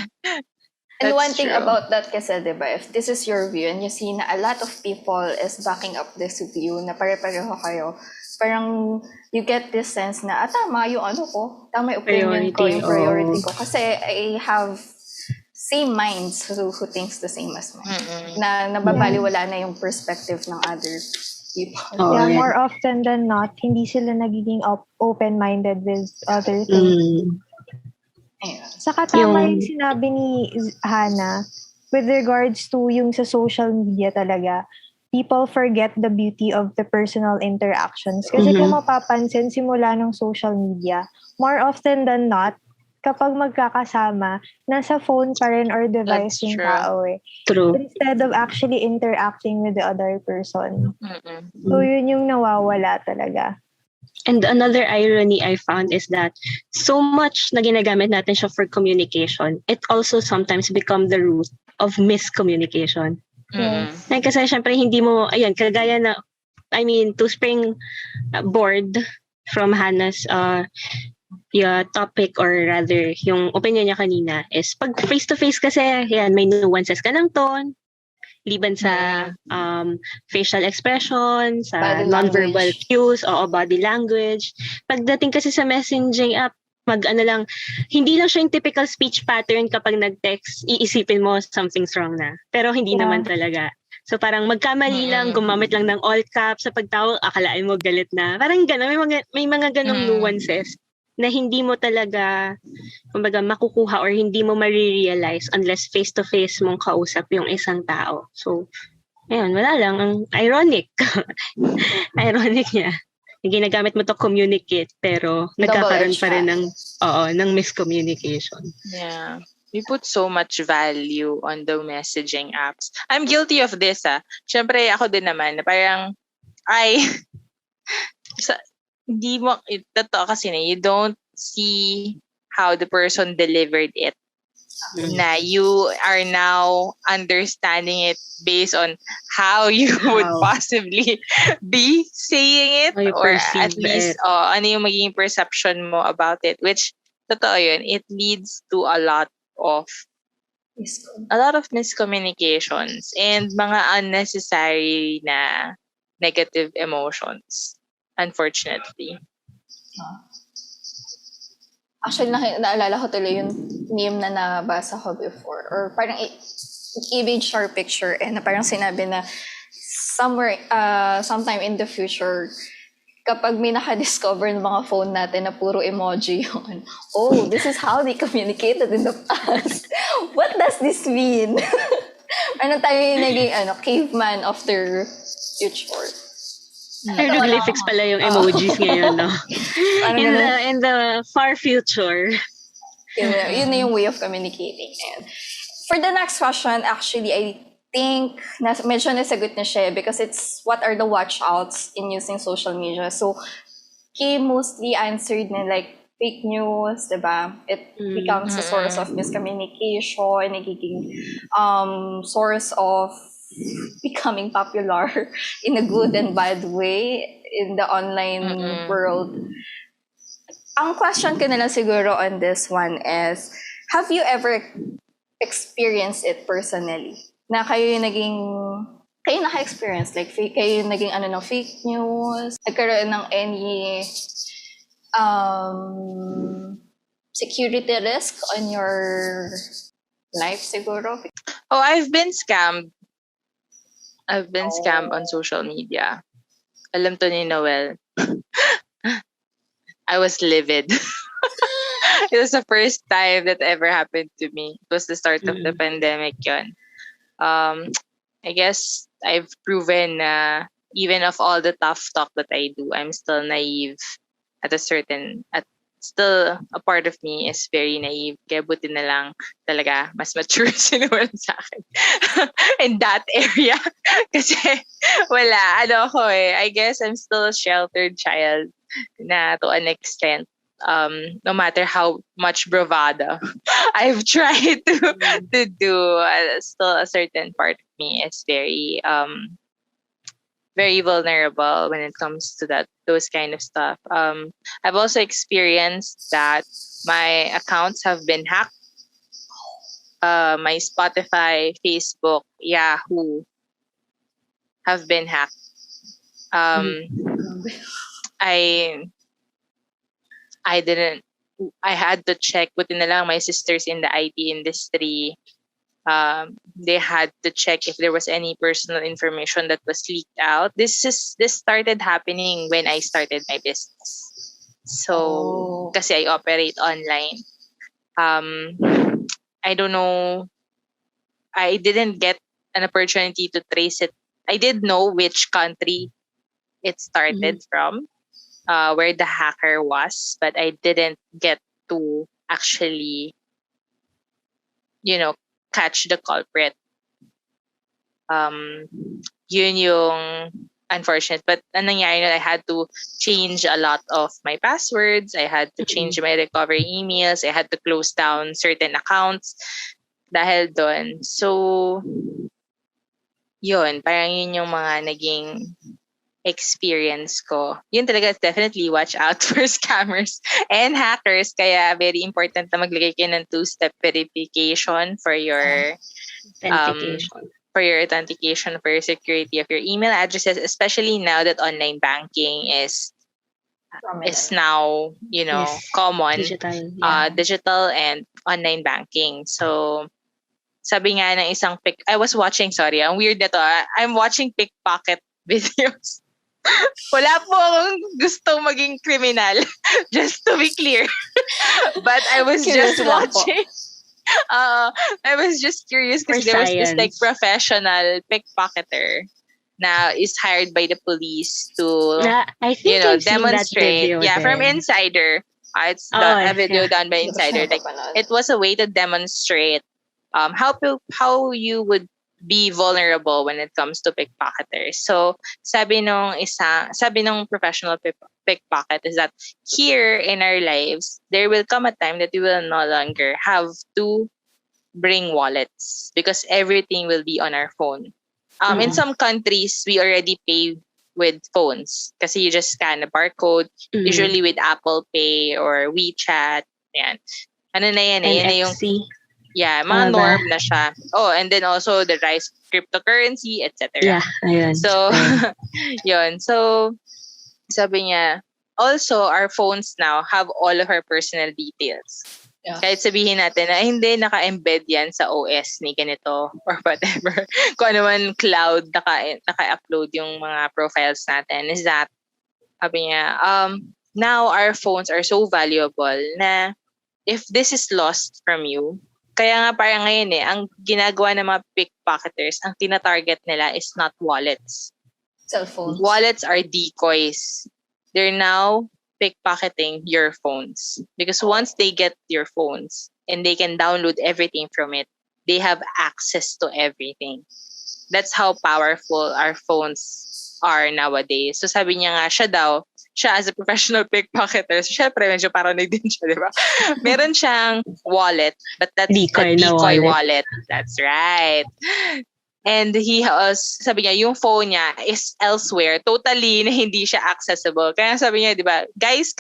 And That's one thing true. about that kasi, diba, if this is your view and you see na a lot of people is backing up this view, na pare-pareho kayo, parang you get this sense na, tama yung ano ko, tama yung opinion ko, yung priority ko. Kasi I have same minds who thinks the same as me. Na nababaliwala na yung perspective ng other people. More often than not, hindi sila nagiging open-minded with other things. Saka tama yung sinabi ni Hannah with regards to yung sa social media talaga. People forget the beauty of the personal interactions. Kasi kung mapapansin, simula ng social media, more often than not, kapag magkakasama, nasa phone pa rin or device yung tao eh. True. Instead of actually interacting with the other person. So yun yung nawawala talaga. And another irony I found is that so much na ginagamit natin siya for communication, it also sometimes become the root of miscommunication. Yes. Kasi syempre hindi mo, kagaya na, to spring board from Hannah's topic or rather yung opinion niya kanina is pag face-to-face kasi, may nuances ka ng tone, liban sa facial expression, sa non-verbal cues, body language. Pagdating kasi sa messaging app, hindi lang siya yung typical speech pattern kapag nag-text, iisipin mo something's wrong na. Pero hindi naman talaga. So parang magkamali lang, gumamit lang ng all caps, sa pagtawag, akalain mo galit na. Parang gano'n, may mga ganong nuances na hindi mo talaga, kumbaga, makukuha or hindi mo marirealize unless face-to-face mong kausap yung isang tao. So, ayun, wala lang. Ang ironic. Ironic niya. Ginagamit mo to communicate pero nagkakaroon pa rin ng miscommunication. Yeah. We put so much value on the messaging apps. I'm guilty of this, Siyempre, ako din naman, parang, hindi mo, totoo kasi na, you don't see how the person delivered it. na you are now understanding it based on how you would How possibly be saying it, how you or at perceive least it. ano yung magiging perception mo about it, which totoo yun, it leads to of a lot of miscommunications and mga unnecessary na negative emotions, unfortunately. Actually, naalala ko tuloy yung meme na nabasa ko before. Or parang image or picture na parang sinabi na sometime in the future, kapag may naka-discover ng mga phone natin na puro emoji yun, oh, this is how they communicated in the past. What does this mean? Ano tayo yung naging caveman of their future? Hieroglyphics pala yung emojis ngayon, no? Parang ganun. In the far future. Yun na yung way of communicating. And for the next question, actually, I think medyo nasagot na siya because it's what are the watch outs in using social media. So, he mostly answered na like fake news, diba? It becomes a source of miscommunication, nagiging source of becoming popular in a good and bad way in the online world. Ang question ko na lang siguro on this one is, have you ever experienced it personally? Na kayo naka-experience, like kayo yung naging ng fake news, nagkaroon ng any security risk on your life siguro? Oh, I've been scammed. I've been scammed on social media. Alam to ni Noel. I was livid. It was the first time that ever happened to me. It was the start of the pandemic yun. I guess I've proven na even of all the tough talk that I do, I'm still naive still a part of me is very naive. Kaya buti na lang talaga mas mature si Noel sa akin in that area. Kasi wala, I guess I'm still a sheltered child na to an extent. No matter how much bravado I've tried to do, still a certain part of me is very very vulnerable when it comes to those kind of stuff. I've also experienced that my accounts have been hacked. My Spotify, Facebook, Yahoo have been hacked. I had to check, buti na lang my sisters in the IT industry, they had to check if there was any personal information that was leaked out. This started happening when I started my business. So, kasi I operate online. I don't know. I didn't get an opportunity to trace it. I did know which country it started from, where the hacker was, but I didn't get to actually, catch the culprit. Yun yung unfortunate. But anong nangyari nun, I had to change a lot of my passwords. I had to change my recovery emails. I had to close down certain accounts dahil doon. So, yun. Parang yun yung mga naging experience ko. Yun talaga, definitely watch out for scammers and hackers. Kaya very important na maglagay kayo ng 2-step verification for your authentication, for your security of your email addresses, especially now that online banking is now, common. Digital and online banking. So, sabi nga ng isang I was watching, sorry, ang weird na to. I'm watching pickpocket videos. Wala po akong gustong maging kriminal. Just to be clear. But I was just watching. I was just curious because there was this like professional pickpocketer na is hired by the police to I think I've demonstrate. Seen that video From Insider. It's a video done by Insider. Like it was a way to demonstrate how you would be vulnerable when it comes to pickpocketers. So, sabi nung professional pickpocket is that here in our lives, there will come a time that we will no longer have to bring wallets because everything will be on our phone. In some countries, we already pay with phones kasi you just scan a barcode, usually with Apple Pay or WeChat. Yan. Ano na yan eh? Yan na yung, NFC. yeah, mga norm na siya. Oh, and then also the rise of cryptocurrency, etc. Yeah, ayun. So, yun. So, sabi niya, also, our phones now have all of our personal details. Yeah. Kahit sabihin natin na hindi, naka-embed yan sa OS ni ganito or whatever. Kung ano man cloud, naka-upload yung mga profiles natin. Is that, sabi niya, now our phones are so valuable na if this is lost from you, kaya nga parang ngayon ang ginagawa ng mga pickpocketers, ang tina-target nila is not wallets. Cell phones. Wallets are decoys. They're now pickpocketing your phones. Because once they get your phones and they can download everything from it, they have access to everything. That's how powerful our phones are nowadays. So sabi niya nga, siya as a professional pickpocketer, syempre medyo paranoid din siya, di ba? Meron siyang wallet, but that's decoy a decoy wallet. That's right. And sabi niya, yung phone niya is elsewhere, totally na hindi siya accessible. Kaya sabi niya, di ba, guys,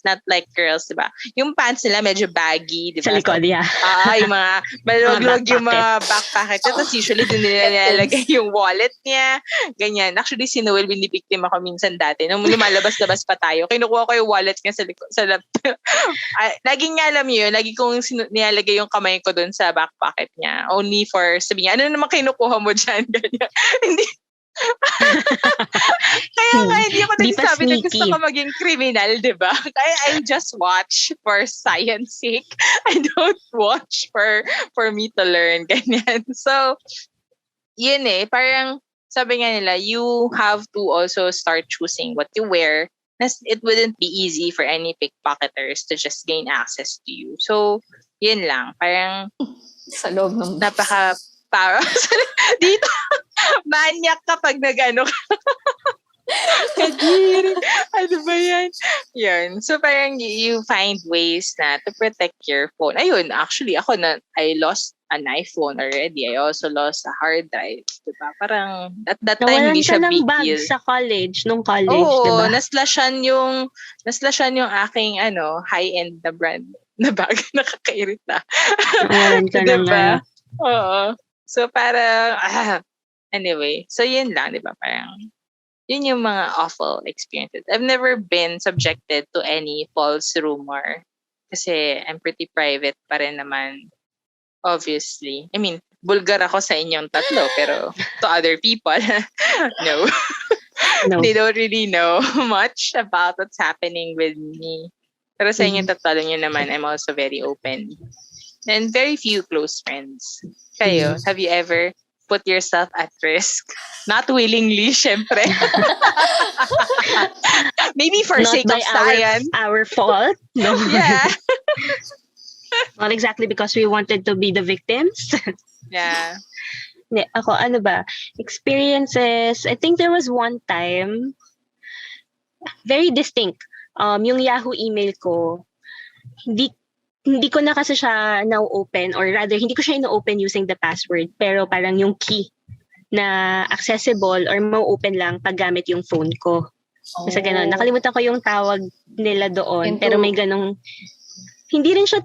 not like girls, di ba? Yung pants nila medyo baggy, di ba? Sa likod, yeah. Yung mga malulog yung mga backpacket. Tapos usually din nila nilalagay yung wallet niya. Ganyan. Actually, si Noel, binibiktim ako minsan dati. Nung lumalabas-labas pa tayo, kinukuha ko yung wallet niya sa laptop. Laging nga alam niyo yun, lagi kong nilalagay yung kamay ko dun sa backpacket niya. Only for, sabi niya, ano naman kinukuha mo dyan? Ganyan. Hindi. Kaya nga, hindi ako nagsasabi na gusto ko maging criminal, di ba? Kaya I just watch for science sake. I don't watch for me to learn. Ganyan. So, yun parang sabi nga nila, you have to also start choosing what you wear. It wouldn't be easy for any pickpocketers to just gain access to you. So, yun lang. Parang sa loob ng para dito manyak kapag nagano ka. Kadiri. Ano ba yan? Yan. So parang you find ways na to protect your phone. Ayun, actually ako I lost an iPhone already. I also lost a hard drive. Diba? Parang at that time hindi siya big bag deal. Sa college, nung college, Oo, diba? naslashan yung aking high-end na brand na bag. Nakakairita. Ayan ka na nga. Oo. So, parang, anyway. So, yun lang, di ba? Parang, yun yung mga awful experiences. I've never been subjected to any false rumor. Kasi, I'm pretty private pa rin naman. Obviously. I mean, bulgar ako sa inyong tatlo, pero to other people, no. They don't really know much about what's happening with me. Pero sa inyong tatlo nyo naman, I'm also very open. And very few close friends. Kayo, have you ever put yourself at risk? Not willingly, syempre. Maybe for Not sake of science. Our fault. No. Yeah. Not exactly because we wanted to be the victims. Yeah. Ako, ano ba? Experiences. I think there was one time, very distinct. Yung Yahoo email ko, hindi ko na kasi siya now-open, or rather, hindi ko siya ino-open using the password, pero parang yung key na accessible or mau-open lang pag gamit yung phone ko. Kasi gano'n, nakalimutan ko yung tawag nila doon, pero may ganong, hindi rin siya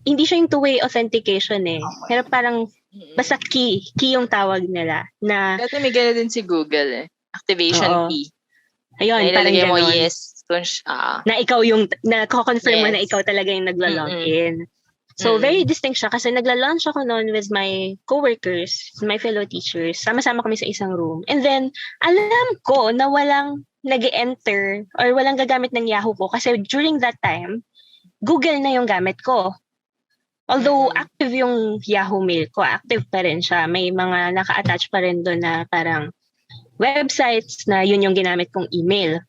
hindi siya yung two-way authentication pero parang, basta key yung tawag nila. Dati may gano'n din si Google activation key. Ayun, parang gano'n. Mo yes. Na ikaw yung, na-confirm mo na ikaw talaga yung nagla-login. So, very distinct siya kasi nagla-lunch ako noon with my coworkers, my fellow teachers. Sama-sama kami sa isang room. And then, alam ko na walang nag-enter or walang gagamit ng Yahoo ko kasi during that time, Google na yung gamit ko. Although active yung Yahoo Mail ko, active pa rin siya. May mga naka-attach pa rin doon na parang websites na yun yung ginamit kong email.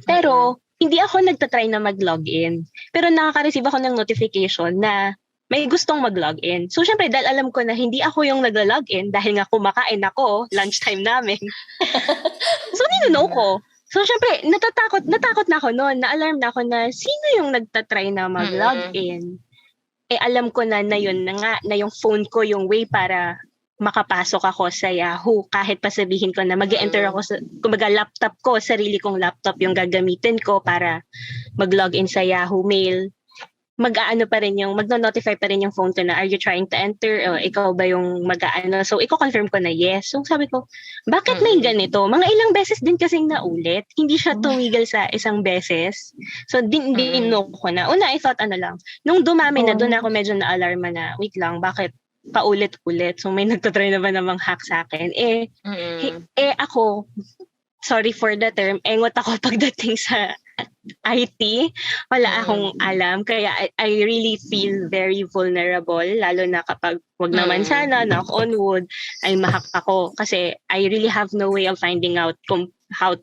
Pero, hindi ako nagtatry na mag-login. Pero nakaka-receive ako ng notification na may gustong mag-login. So, syempre, dahil alam ko na hindi ako yung nag-login dahil nga kumakain ako, lunchtime namin. So, ninuno ko. So, syempre, natakot na ako noon. Na-alarm na ako na sino yung nagtatry na mag-login. alam ko na yun na nga, na yung phone ko yung way para makapasok ako sa Yahoo. Kahit pa sabihin ko na mag-enter ako sa, kumbaga laptop ko, sarili kong laptop yung gagamitin ko para mag-login sa Yahoo Mail. Mag-aano pa rin yung, magno-notify pa rin yung phone ko na, are you trying to enter? O, ikaw ba yung mag-aano? So, i-confirm ko na yes. So, sabi ko, bakit may ganito? Mga ilang beses din kasing naulit. Hindi siya tumigil sa isang beses. So, no ko na. Una, I thought lang. Nung dumami na, doon ako medyo na-alarma na, wait lang, bakit paulit-ulit? So, may nagtatry na ba namang hack sa akin? Ako, sorry for the term, engot ako pagdating sa IT, wala akong alam. Kaya I really feel very vulnerable, lalo na kapag wag naman sana, knock on wood, ay mahack ako. Kasi I really have no way of finding out how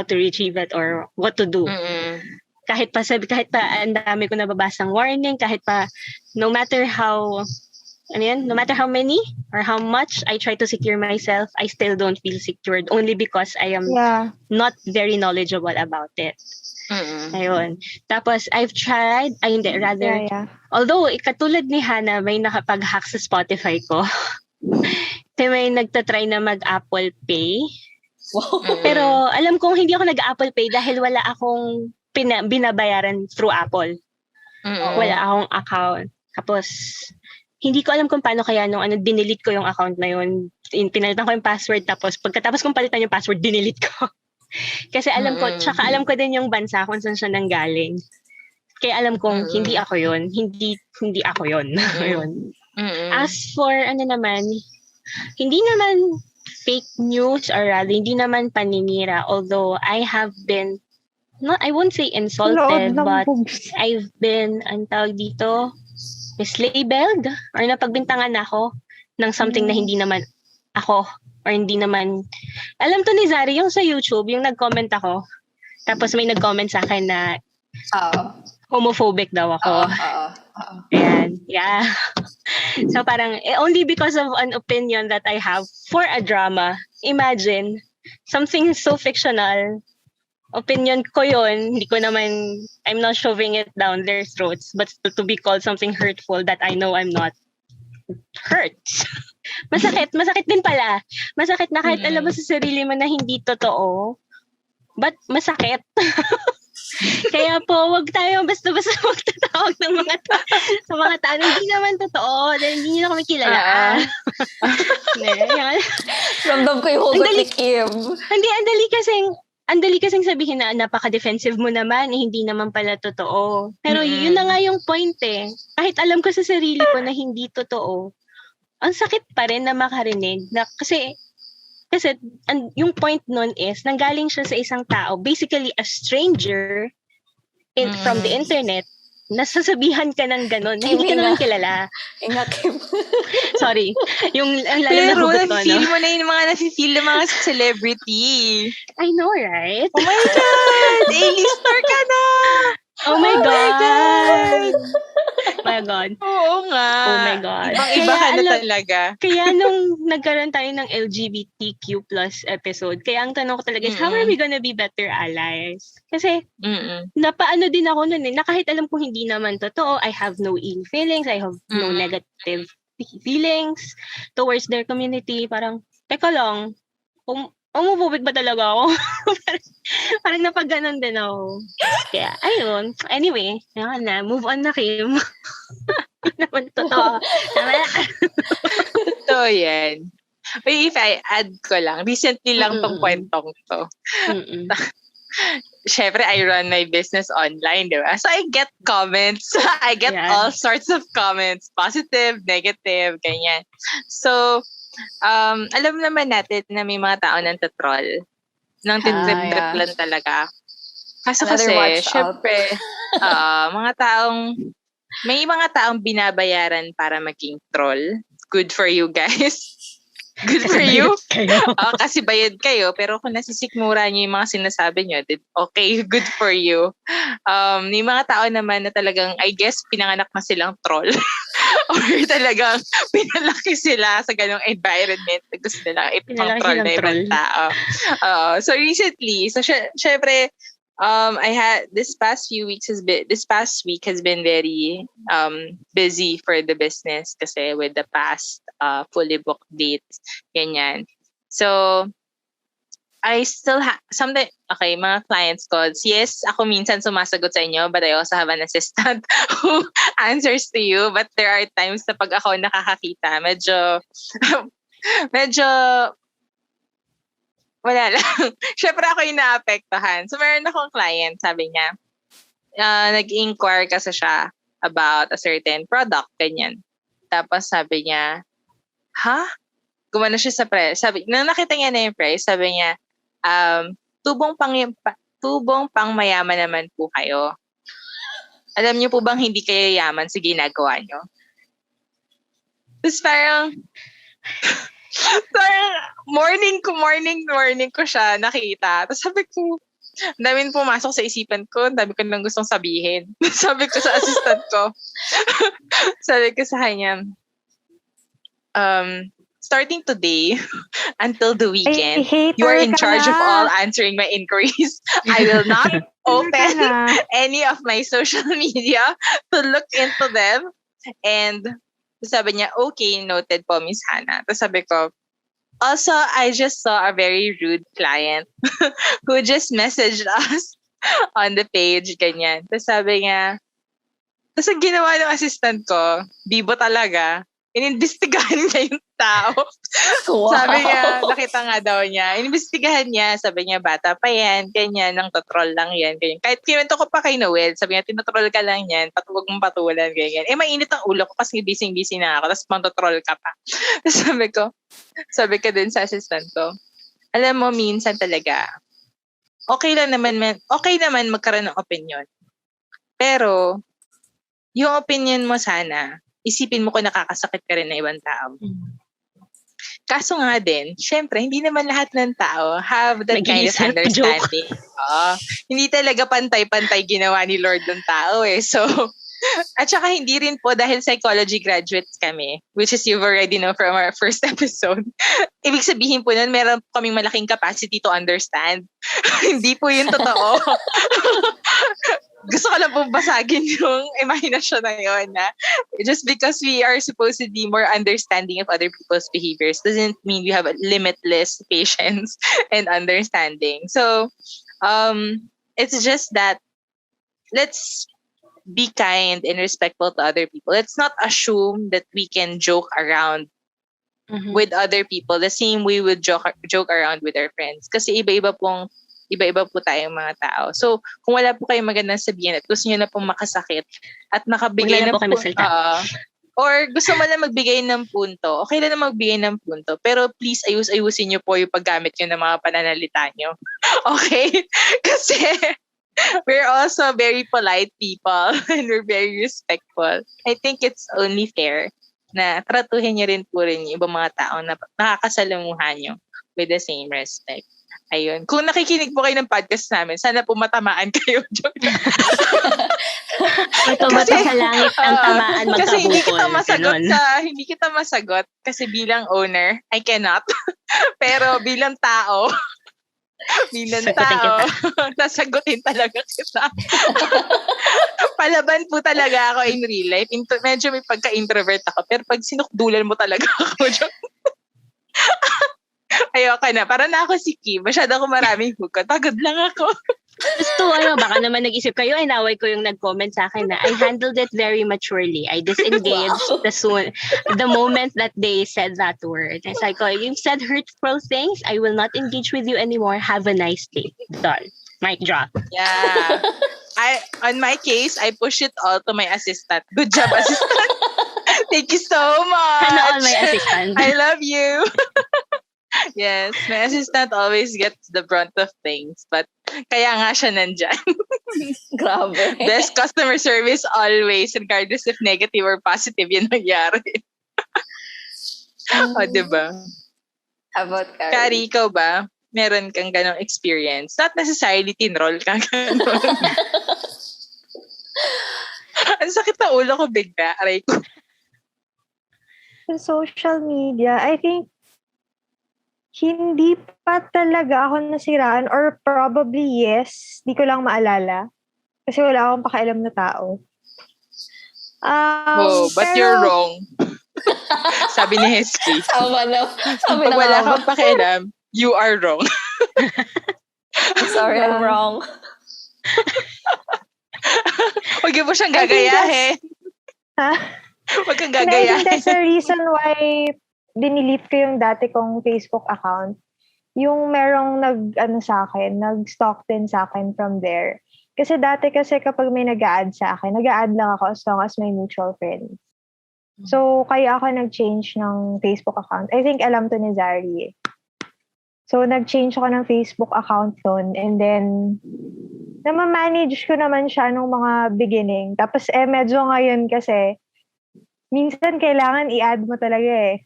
to retrieve it or what to do. Kahit pa ang dami ko nababasang warning, kahit pa no matter how many or how much I try to secure myself, I still don't feel secured only because I am not very knowledgeable about it. Ayun. Tapos, I've tried, although, katulad ni Hannah, may nakapag-hack sa Spotify ko. May nagtatry na mag-Apple Pay. Pero, alam kong hindi ako nag-Apple Pay dahil wala akong binabayaran through Apple. Wala akong account. Tapos, hindi ko alam kung paano kaya nung dinelete ko yung account na yun. Pinalitan ko yung password, tapos pagkatapos kong palitan yung password, dinelete ko. Kasi alam ko, tsaka alam ko din yung bansa kung saan siya nanggaling. Kaya alam kong hindi ako yun. Hindi ako yun. As for hindi naman fake news or rather, hindi naman paninira. Although I have been, I won't say insulted, but I've been, mislabeled or napagbintangan ako ng something na hindi naman ako. Or hindi naman, alam to ni Zari, yung sa YouTube, yung nag-comment ako. Tapos may nag-comment sa akin na homophobic daw ako. Ayan, yeah. So parang, only because of an opinion that I have for a drama, imagine, something so fictional, opinion ko yun, hindi ko naman, I'm not shoving it down their throats, but to be called something hurtful that I know I'm not, hurts. Masakit din pala. Masakit na kahit alam mo sa sarili mo na hindi totoo. But masakit. Kaya po, wag tayo basta-basta magtatawag ng sa mga tao na hindi naman totoo dahil hindi nyo kami kilala. Ramdam ko yung hugot ni Kim. Hindi, ang dali kasing sabihin na napaka-defensive mo naman, hindi naman pala totoo. Pero yun na nga yung point eh. Kahit alam ko sa sarili ko na hindi totoo, ang sakit pa rin na makarinig na kasi yung point nun is nanggaling siya sa isang tao, basically a stranger from the internet, nasasabihan ka ng ganun na hindi ka naman kilala. Sorry. Pero nafe-feel mo na yung mga nafe-feel ng mga celebrity. I know, right? Oh my God! A-lister ka na! Oh my God! My God. Oo nga. Oh my God. Ibang-iba ka na talaga. Kaya nung nagkaroon tayo ng LGBTQ plus episode, kaya ang tanong ko talaga is, how are we gonna be better allies? Kasi, napaano din ako nun na kahit alam ko hindi naman totoo, I have no ill feelings, I have no negative feelings towards their community. Parang, teka lang, homophobic ba talaga ako? parang napag-ganon din ako. Kaya, ayun. Anyway, move on na, Kim. Naman totoo. Totoo yan. Wait, if I add ko lang, recently lang tong kwentong to. Syempre, I run my business online, di ba? So, I get comments. I get all sorts of comments. Positive, negative, ganyan. So, alam naman natin na may mga tao nang tatroll. Nang titrip-trip lang talaga. Kaso syempre, may mga taong binabayaran para maging troll. Good for you guys. Good for you. Kasi bayad kayo. Pero kung nasisikmura nyo yung mga sinasabi nyo, okay, good for you. May mga tao naman na talagang, I guess, pinanganak na silang troll. Or talagang pinalaki sila sa ganong environment na gusto nilang ipang-troll na ibang tao. So recently, syempre, I had this past week has been very busy for the business kasi with the past fully booked dates, ganyan. So I still have something. Okay, mga clients ko. Yes, ako minsan sumasagot sa inyo, but I also have an assistant who answers to you. But there are times na pag ako nakakakita, medyo wala lang. Syempre ako yung naapektuhan. So meron akong client, sabi niya, nag-inquire kasi siya about a certain product, ganyan. Tapos sabi niya, ha? Gumano siya sa price. Nung nakita niya na yung price, sabi niya, tubong pang mayaman naman po kayo. Alam niyo po bang hindi kayo yaman sa ginagawa niyo? Tapos parang morning ko siya nakita. Tapos sabi ko, ang daming pumasok sa isipan ko, ang dami ko nang gustong sabihin. Sabi ko sa assistant ko, sabi ko sa kanya, starting today until the weekend, you are in charge of all answering my inquiries. I will not open any of my social media to look into them. And sabi niya, okay, noted po, Miss Hannah. Tapos sabi ko, also, I just saw a very rude client who just messaged us on the page, ganyan. Tapos sabi niya, tapos ang ginawa ng assistant ko, bibo talaga, inimbestigahan niya yung tao. Wow. Sabi niya, nakita nga daw niya, inimbestigahan niya, sabi niya, bata pa yan, ganyan, nang totrol lang yan, ganyan. Kahit kinuwento ko pa kay Noel, sabi niya, tinotrol ka lang yan, huwag mong patulan, ganyan. Mainit ang ulo ko kasi busy-busy na ako, tapos mang-totrol ka pa. Sabi ko din sa assistant ko, alam mo, minsan talaga, okay naman magkaroon ng opinion. Pero, yung opinion mo sana, isipin mo kung nakakasakit ka rin ng ibang tao. Kaso nga din, syempre, hindi naman lahat ng tao have that kind of understanding. Hindi talaga pantay-pantay ginawa ni Lord ng tao eh. So, at saka hindi rin po dahil psychology graduates kami, which is you've already know from our first episode. Ibig sabihin po nun, meron kaming malaking capacity to understand. Hindi po yun totoo. Gusto ko lang po basagin yung imahinasyon na yun na just because we are supposed to be more understanding of other people's behaviors doesn't mean we have limitless patience and understanding. So, it's just that let's be kind and respectful to other people. Let's not assume that we can joke around with other people the same way we would joke around with our friends. Kasi iba-iba po tayong mga tao. So, kung wala po kayong magandang sabihin at gusto nyo na pong makasakit at makabigay ng or gusto mo na magbigay ng punto, okay lang na magbigay ng punto. Pero please, ayusin nyo po yung paggamit nyo ng mga pananalita nyo. Okay? Kasi we're also very polite people and we're very respectful. I think it's only fair na tratuhin nyo rin yung ibang mga tao na nakakasalamuhan nyo with the same respect. Ayun. Kung nakikinig po kayo ng podcast namin, sana po matamaan kayo. Tumata sa langit ang tamaan magkabukol. Kasi hindi kita masagot kasi bilang owner, I cannot. Pero bilang tao, nasagutin talaga kita. Palaban po talaga ako in real life. Medyo may pagka-introvert ako. Pero pag sinukdulan mo talaga ako, ayoko na. Para na ako si Kim. Masyado ako maraming hugot. Pagod lang ako. Gusto, baka naman nag-isip kayo, naway ko yung nag-comment sa akin na I handled it very maturely. I disengaged the moment that they said that word. It's like, you've said hurtful things. I will not engage with you anymore. Have a nice day. Done. Mic drop. Yeah. On my case, I push it all to my assistant. Good job, assistant. Thank you so much. Sana all my assistant. I love you. Yes, my assistant always gets the brunt of things. But kaya nga siya nandyan. Grabe. Best customer service always, regardless if negative or positive yung nangyari. Diba? How about Carrie? Carrie, ikaw ba? Meron kang ganong experience? Not necessarily tinroll kang ganon. Ang sakit na ulo ko bigla. Aray ko. Sa social media, I think Hindi pa talaga ako nasiraan or probably yes. Di ko lang maalala. Kasi wala akong pakialam na tao. But you're Pero, wrong. Sabi ni Hesky. Sabi Pag na wala nga ba? kang pakialam, you are wrong. Sorry, I'm wrong. Huwag mo siyang I think gagayahin. ha? Huwag kang And I think gagayahin. that's the reason why dinelete ko yung dati kong Facebook account. Yung merong nag-stalk din sa akin from there. Kasi dati kapag may nag-a-add sa akin, nag-a-add lang ako as long as may mutual friends. So, kaya ako nag-change ng Facebook account. I think alam to ni Zari. So, nag-change ako ng Facebook account nun. And then, namamanage ko naman siya nung mga beginning. Tapos, medyo ngayon kasi, minsan kailangan i-add mo talaga eh.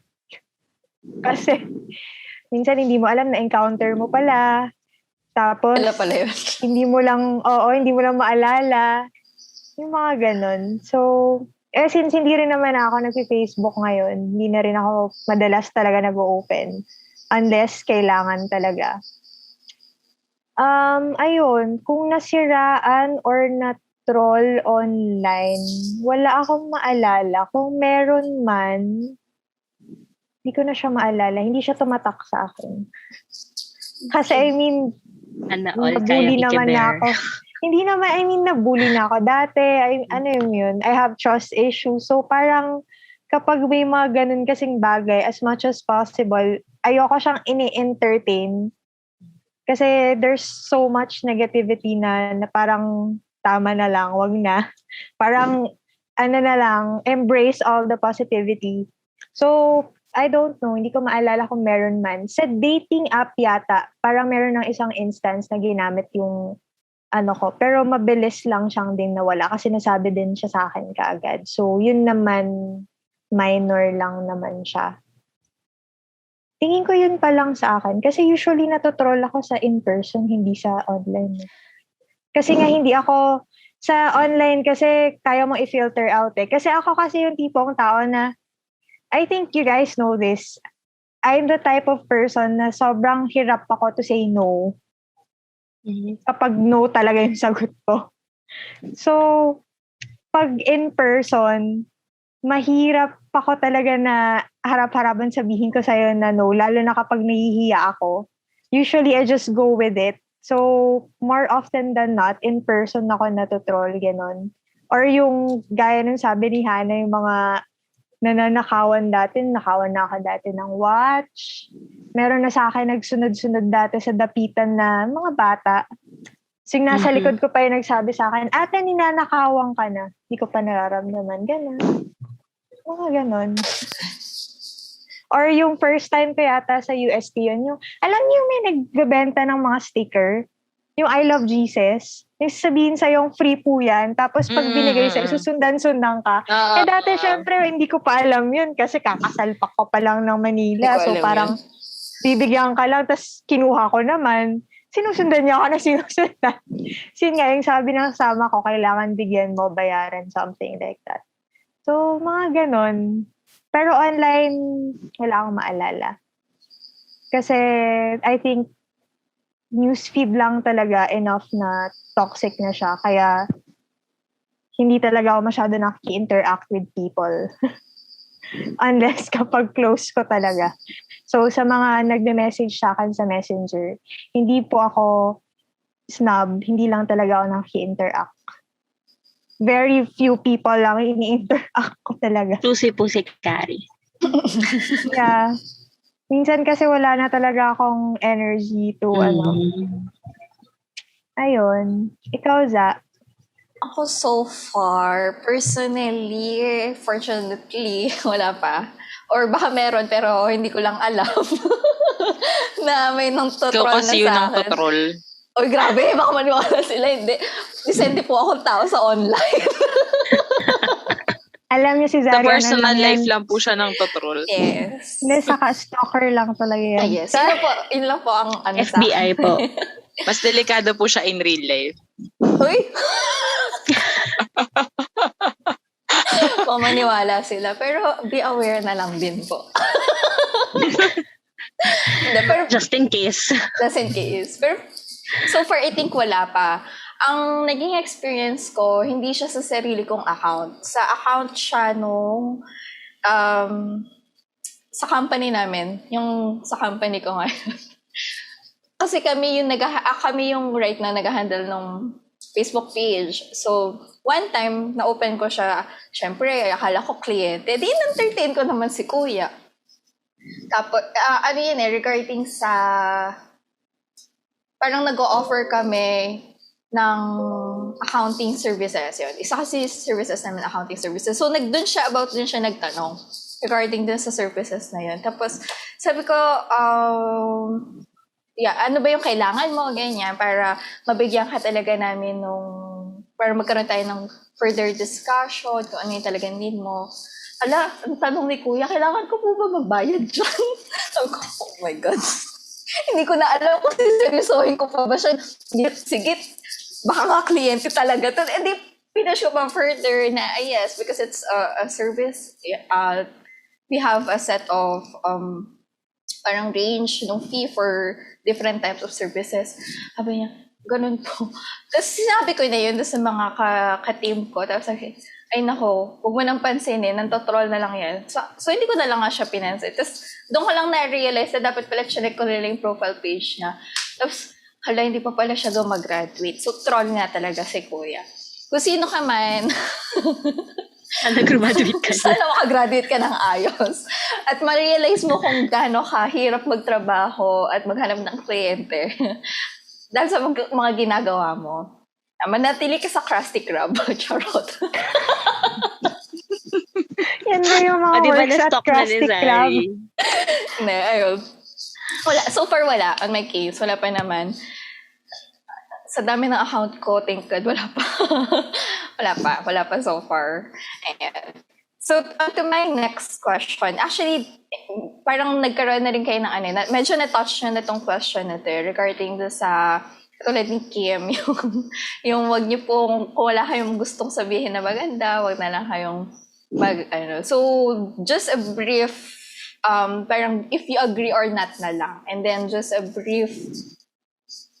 Kasi, minsan hindi mo alam na encounter mo pala. Tapos, Wala pala yun. hindi mo lang maalala. Yung mga ganun. So, since hindi rin naman ako nag-Facebook ngayon, hindi na rin ako madalas talaga nag-open. Unless kailangan talaga. Ayun, kung nasiraan or na-troll online, wala akong maalala. Kung meron man, hindi ko na siya maalala. Hindi siya tumatak sa akin. Kasi I mean, nabully naman na ako. Hindi naman, nabully na ako. Dati, I have trust issues. So parang, kapag may mga ganun kasing bagay, as much as possible, ayoko siyang ini-entertain. Kasi there's so much negativity na parang tama na lang, wag na. Parang, na lang, embrace all the positivity. So, I don't know, hindi ko maalala kung meron man. Sa dating app yata, parang meron ng isang instance na ginamit yung ko. Pero mabilis lang siyang din nawala kasi nasabi din siya sa akin kaagad. So, yun naman, minor lang naman siya. Tingin ko yun pa lang sa akin. Kasi usually natotroll ako sa in-person, hindi sa online. Kasi nga hindi ako sa online kasi kaya mo i-filter out eh. Kasi ako kasi yung tipong tao na I think you guys know this. I'm the type of person na sobrang hirap ako to say no. Kapag no talaga yung sagot ko. So, pag in person, mahirap ako talaga na harap-harapan sabihin ko sa'yo na no, lalo na kapag nahihiya ako. Usually, I just go with it. So, more often than not, in person ako natutroll, ganon. Or yung, gaya nung sabi ni Hannah, yung mga nakawan na ako dati ng watch. Meron na sa akin nagsunod-sunod dati sa dapitan na mga bata. Sing nasa likod ko pa yung nagsabi sa akin, ate, ninanakawan ka na. Hindi ko pa nararamdaman. Ganon. Mga ganon. Or yung first time ko yata sa UST yun, yung, alam niyo may nagbebenta ng mga sticker, yung I love Jesus, yung sabihin sa yung free po yan, tapos pag binigay sa'yo, susundan-sundan ka. Dati syempre, hindi ko pa alam yun kasi kakasalpak ko pa lang ng Manila. So parang, bibigyan ka lang, tapos kinuha ko naman. Sinusundan niya ako na sinusundan. Sin nga, yung sabi ng kasama ko, kailangan bigyan mo, bayaran, something like that. So, mga ganon. Pero online, wala akong maalala. Kasi, I think, newsfeed lang talaga enough na toxic na siya. Kaya, hindi talaga ako masyado nakiki-interact with people. Unless kapag close ko talaga. So, sa mga nagme-message sa akin sa Messenger, hindi po ako snob. Hindi lang talaga ako nakiki-interact. Very few people lang ini-interact ko talaga. Pusi-pusi kari. Yeah. Minsan kasi wala na talaga akong energy to Ayun. Ikaw, Za? Ako so far, personally, fortunately, wala pa. Or baka meron pero hindi ko lang alam na may nang tutroll na sa akin. Ikaw kasi yun ang tutroll. Oy, grabe, baka maniwala sila. Hindi. Decente po akong tao sa online. Alam niyo si Sa Zari, personal life lang po siya ng tutroll. Yes. Hindi, saka stalker lang talaga yan. Yes. Yun lang po ang ano sa FBI po. Mas delikado po siya in real life. Uy! Pamaniwala sila. Pero be aware na lang din po. Hindi, pero Just in case. just in case. Pero so far, I think wala pa. Ang naging experience ko, hindi siya sa sarili kong account. Sa account siya nung sa company namin. Yung sa company ko ngayon. Kasi kami yung right na nag-handle ng Facebook page. So, one time, na-open ko siya. Syempre, akala ko kliyente. Di, entertain ko naman si kuya. Tapos, ano yun regarding sa parang nag-o-offer kami ng accounting services yun. Isa kasi services namin, accounting services. So, dun siya nagtanong regarding dun sa services na yun. Tapos, sabi ko, ano ba yung kailangan mo, ganyan, para mabigyan ka talaga namin para magkaroon tayo ng further discussion, kung ano yung talagang need mo. Ang tanong ni Kuya, kailangan ko po ba magbayad dyan? Sabi ko, oh my God. Hindi ko na alam kung siseryosohin ko pa ba siya. Sige, baka nga kliyente talaga to. And di, pinush ko pa further na, yes, because it's a service. We have a set of parang range ng fee for different types of services. Sabi niya, ganun po. Tapos sinabi ko na yun sa mga ka-team ko. Tapos sabi, ay nako, huwag mo nang pansinin, nantotroll na lang yan. So hindi ko na lang nga siya pinansin. Tapos doon ko lang na-realize na dapat pala check ko nila yung profile page niya. Tapos, hindi pa pala siya graduate. So troll nga talaga si Kuya. Kung sino ka man, Sana graduate ka na. sana makagraduate ka ng ayos. At ma-realize mo kung gaano ka hirap magtrabaho at maghanap ng kliyente. Dahil sa mga ginagawa mo. Manatili ka sa Krusty Krab. Charot. Yan na yung mga Di ba works at na-stock na ni Krusty Krab. Zari? Hindi, ayun. Wala. So far, wala. On my case, wala pa naman. Sa dami ng account ko, thank God, wala pa. Wala pa so far. Ayan. So, to my next question. Actually, parang nagkaroon na rin kayo ng medyo na-touch nyo na itong question na to regarding sa tulad ni Kim, yung wag niyo pong, kung wala kayong gustong sabihin na maganda, wag na lang kayong So, just a brief, parang if you agree or not na lang. And then just a brief,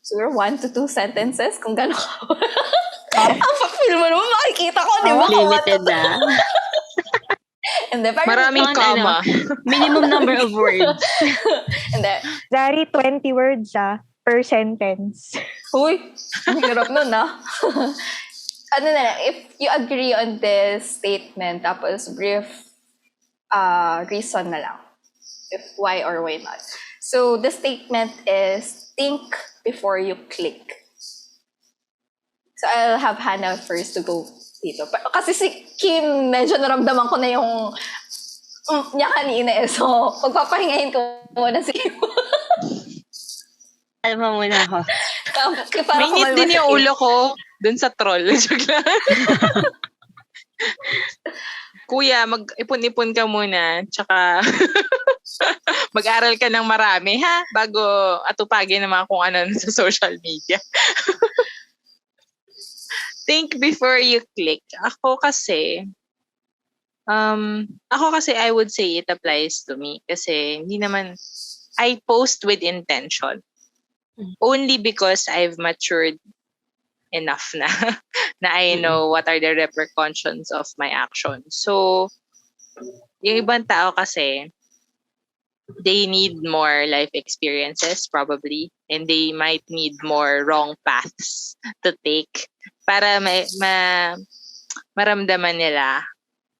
siguro 1 to 2 sentences kung gano'n ka. Ang pa-feel mo naman, makikita ko, di ba? Limited na. And then, parang, Maraming comma. Minimum number of words. And then, Zari, 20 words per sentence. Uy, ang hirap nun ano na lang, if you agree on this statement, tapos brief reason na lang. If why or why not. So, the statement is, think before you click. So, I'll have Hannah first to go dito. Kasi si Kim, medyo naramdaman ko na yung niya kanina So, pagpapahingahin ko muna si Kim. Alam mo muna ako. Mainit din yung ulo ko dun sa troll. Joke lang. Kuya, mag-ipon-ipon ka muna. Tsaka mag-aral ka ng marami, ha? Bago atupagin naman kung ano sa social media. Think before you click. Ako kasi, I would say it applies to me. Kasi hindi naman, I post with intention. Only because I've matured enough na I know what are the repercussions of my actions. So, yung ibang tao kasi, they need more life experiences probably, and they might need more wrong paths to take para maramdaman nila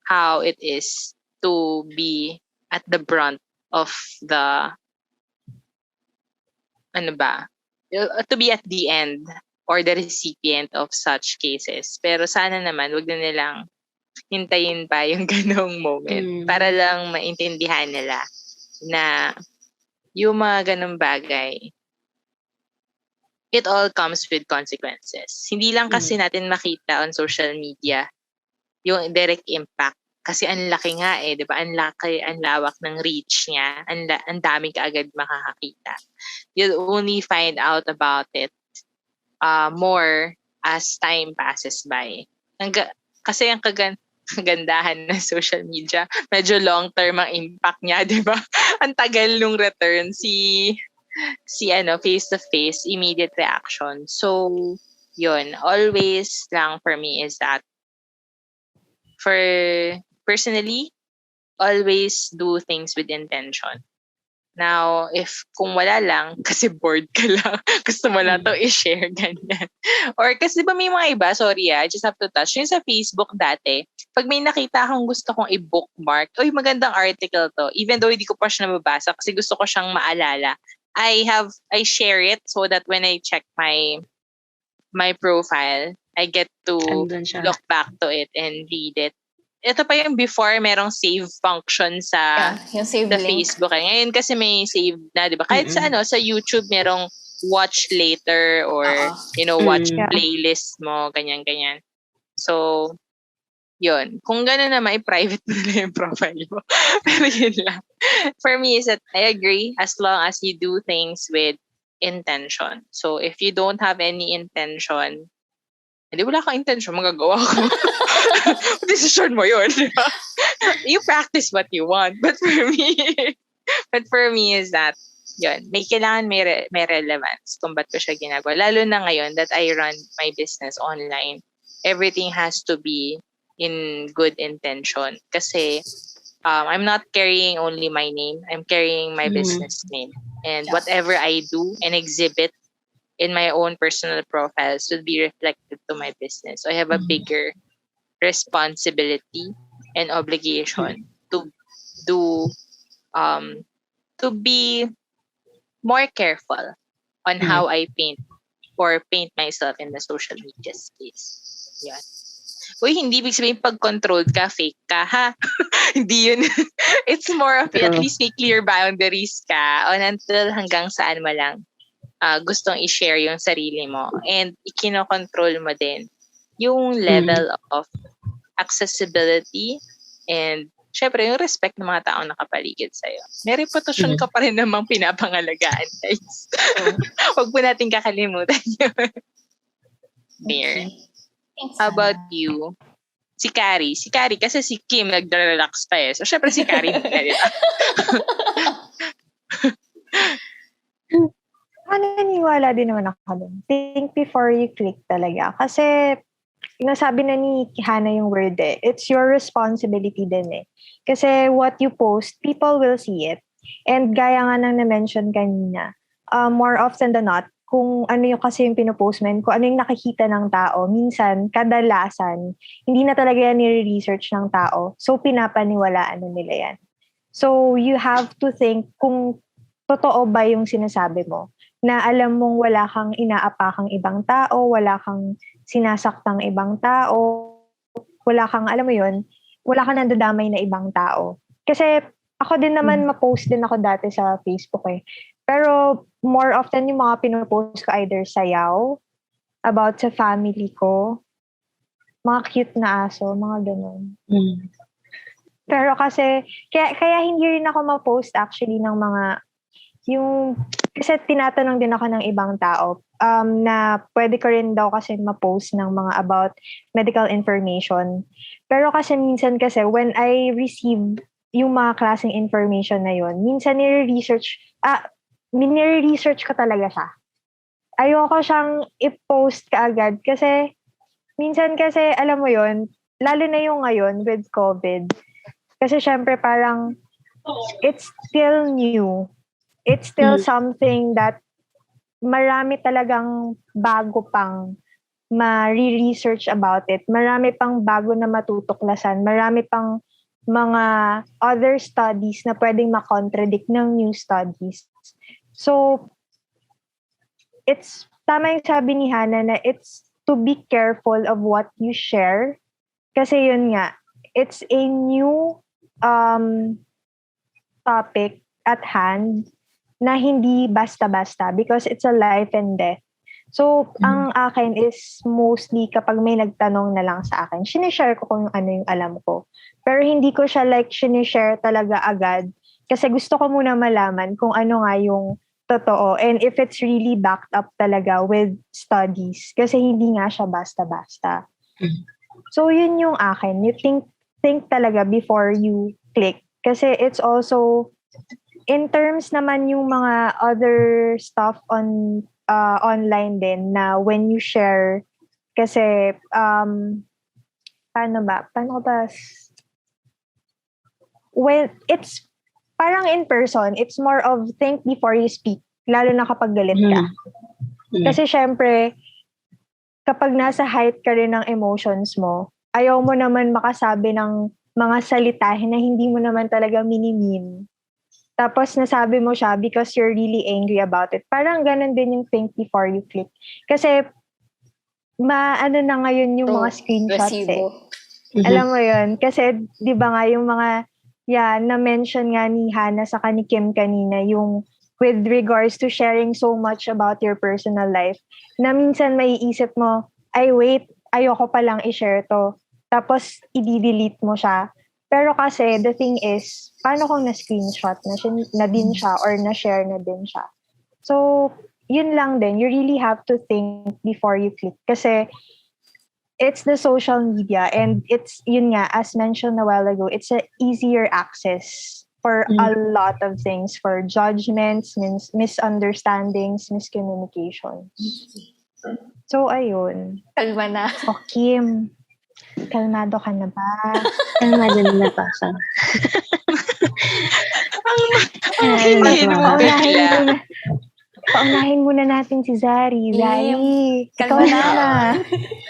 how it is to be at the brunt of the to be at the end or the recipient of such cases. Pero sana naman, wag na nilang hintayin pa yung ganong moment para lang maintindihan nila na yung mga ganong bagay, it all comes with consequences. Hindi lang kasi natin makita on social media yung direct impact. Kasi ang laki nga di ba? Ang lawak ng reach niya. Ang dami kaagad makakakita. You'll only find out about it more as time passes by. Kasi ang kagandahan ng social media, medyo long-term ang impact niya, di ba? ang tagal nung return. Face to face, immediate reaction. So, yun. Always lang for me is that for personally, always do things with intention. Now, kung wala lang, kasi bored ka lang, gusto mo lang to i-share, ganyan. Or kasi ba may mga iba, sorry I just have to touch. Yung sa Facebook dati, pag may nakita akong gusto kong i-bookmark, uy, magandang article to, even though hindi ko pa siya nababasa kasi gusto ko siyang maalala, I share it so that when I check my profile, I get to Andun siya. look back to it and read it. Ito pa yung before, merong save function sa Yung save sa link. Facebook. Ngayon kasi may save na, di ba? Kahit sa YouTube, merong watch later or, watch playlist mo, ganyan-ganyan. So, yun. Kung gano'n naman, i-private mo na yung profile mo. Pero yun lang. For me is that I agree as long as you do things with intention. So, if you don't have any intention, hindi wala kang intention, magagawa ko. Decision mo yun, di ba? You practice what you want. But for me is that, yun, kailangan may relevance kung ba't ko siya ginagawa. Lalo na ngayon that I run my business online. Everything has to be in good intention. Kasi I'm not carrying only my name. I'm carrying my business name. And whatever I do and exhibit in my own personal profiles will be reflected to my business. So I have a bigger responsibility and obligation to do to be more careful on how I paint myself in the social media space. Yan. Uy, hindi ibig sabihin pag-controlled ka, fake ka, ha? Hindi yun. It's more of at least may clear boundaries ka on until hanggang saan mo lang gustong i-share yung sarili mo. And ikinokontrol mo din yung level of accessibility and syempre yung respect ng mga taong nakapaligid sa'yo. May reputasyon ka pa rin namang pinapangalagaan, guys. Huwag po natin kakalimutan yun. There. How about you? Si Carrie kasi si Kim nagda-relax pa eh. So syempre si Carrie din na, di ba? Naniniwala din naman ako dun. Think before you click talaga. Kasi, nasabi na ni Hana yung word eh. It's your responsibility din eh. Kasi what you post, people will see it. And gaya nga nang na-mention kanina, more often than not, kung ano yung kasi yung pinopost mo, kung ano yung nakikita ng tao, minsan, kadalasan, hindi na talaga yan nire-research ng tao. So, pinapaniwalaan na nila yan. So, you have to think kung totoo ba yung sinasabi mo, na alam mong wala kang inaapakang ibang tao, wala kang sinasaktang ibang tao, wala kang, alam mo yun, wala kang nandadamay na ibang tao. Kasi ako din naman, ma-post din ako dati sa Facebook eh. Pero more often yung mga pinopost ko either sayaw, about sa family ko, mga cute na aso, mga ganun. Pero kasi, kaya hindi rin ako ma-post actually ng mga kasi tinatanong din ako ng ibang tao na pwede ko rin daw kasi ma-post ng mga about medical information. Pero kasi minsan kasi when I receive yung mga klaseng information na yun, minsan nire-research ko talaga siya. Ayoko siyang i-post kaagad kasi minsan kasi alam mo yun, lalo na yung ngayon with COVID. Kasi syempre parang it's still new. It's still something that marami talagang bago pang ma-research about it. Marami pang bago na matutuklasan. Marami pang mga other studies na pwedeng makontradict ng new studies. So, it's tama yung sabi ni Hana na it's to be careful of what you share. Kasi yun nga, it's a new topic at hand na hindi basta-basta because it's a life and death. So, ang akin is mostly kapag may nagtanong na lang sa akin, sinishare ko kung ano yung alam ko. Pero hindi ko siya sinishare talaga agad kasi gusto ko muna malaman kung ano nga yung totoo and if it's really backed up talaga with studies kasi hindi nga siya basta-basta. So, yun yung akin. You think talaga before you click kasi it's also in terms naman yung mga other stuff online din na when you share, kasi paano ko ba when it's parang in person, it's more of think before you speak, lalo na kapag galit ka. Kasi syempre, kapag nasa height ka rin ng emotions mo, ayaw mo naman makasabi ng mga salita na hindi mo naman talaga minimean. Tapos nasabi mo siya because you're really angry about it. Parang ganun din yung think before you click. Kasi ano na ngayon yung mga screenshots Resibo. Alam mo yun? Kasi di ba nga yung mga na-mention nga ni Hannah sa ni Kim kanina, yung with regards to sharing so much about your personal life, na minsan may isip mo, ay wait, ayoko palang i-share to. Tapos i-delete mo siya. Pero kasi the thing is, paano kung na-screenshot na din siya or na-share na din siya? So, yun lang din. You really have to think before you click. Kasi it's the social media and it's, yun nga, as mentioned a while ago, it's a easier access for a lot of things, for judgments, misunderstandings, miscommunications. So, ayun. Kalma na. O, Kim, kalmado ka na ba? Kalmado na ba ka? Ang hinhin mo bigla. Paunahin muna natin si Zari. Zari, ikaw Kalma na. na.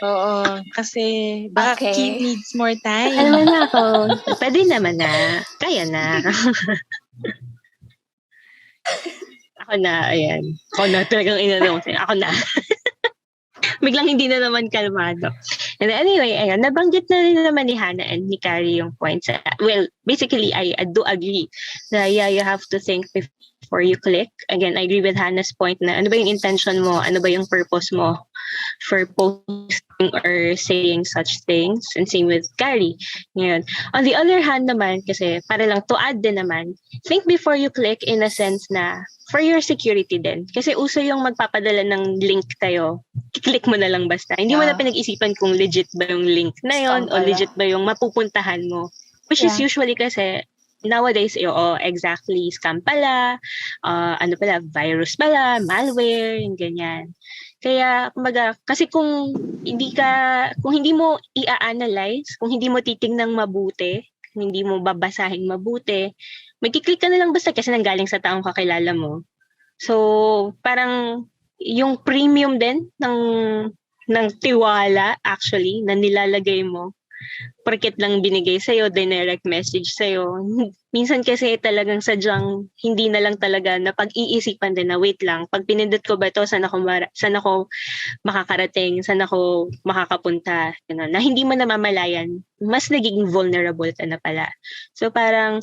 Oo, kasi baka Okay. Kim needs more time. Kalma na ako. Pwede naman na. Kaya na. Ako na, ayan. Ako na, talagang inanong sa'yo. Ako na. Biglang hindi na naman kalmado. And anyway, ayan, nabanggit na rin naman ni Hannah and ni Carrie yung points. Well, basically, I do agree na you have to think before you click. Again, I agree with Hannah's point na ano ba yung intention mo? Ano ba yung purpose mo for posting or saying such things? And same with Carrie. Ngayon. On the other hand naman, kasi para lang to add din naman, think before you click in a sense na for your security din. Kasi uso yung magpapadala ng link tayo. Kiklik mo na lang basta. Hindi mo na pinag-isipan kung legit ba yung link na yon o legit ba yung mapupuntahan mo. Which is usually kasi nowadays, exactly, scam pala, ano pala, virus pala, malware, yung ganyan. Kaya, kumbaga, kasi kung hindi mo i-analyze, kung hindi mo titingnang mabuti, kung hindi mo babasahin mabuti, magkiklik ka na lang basta kasi nanggaling sa taong kakilala mo. So, parang yung premium din ng tiwala actually na nilalagay mo porket lang binigay sa'yo, direct message sa'yo. Minsan kasi talagang sadyang hindi na lang talaga na pag-iisipan din na wait lang, pag pinindot ko ba ito, saan ako makakarating, saan ako makakapunta, na hindi mo namamalayan, mas nagiging vulnerable ka na pala. So parang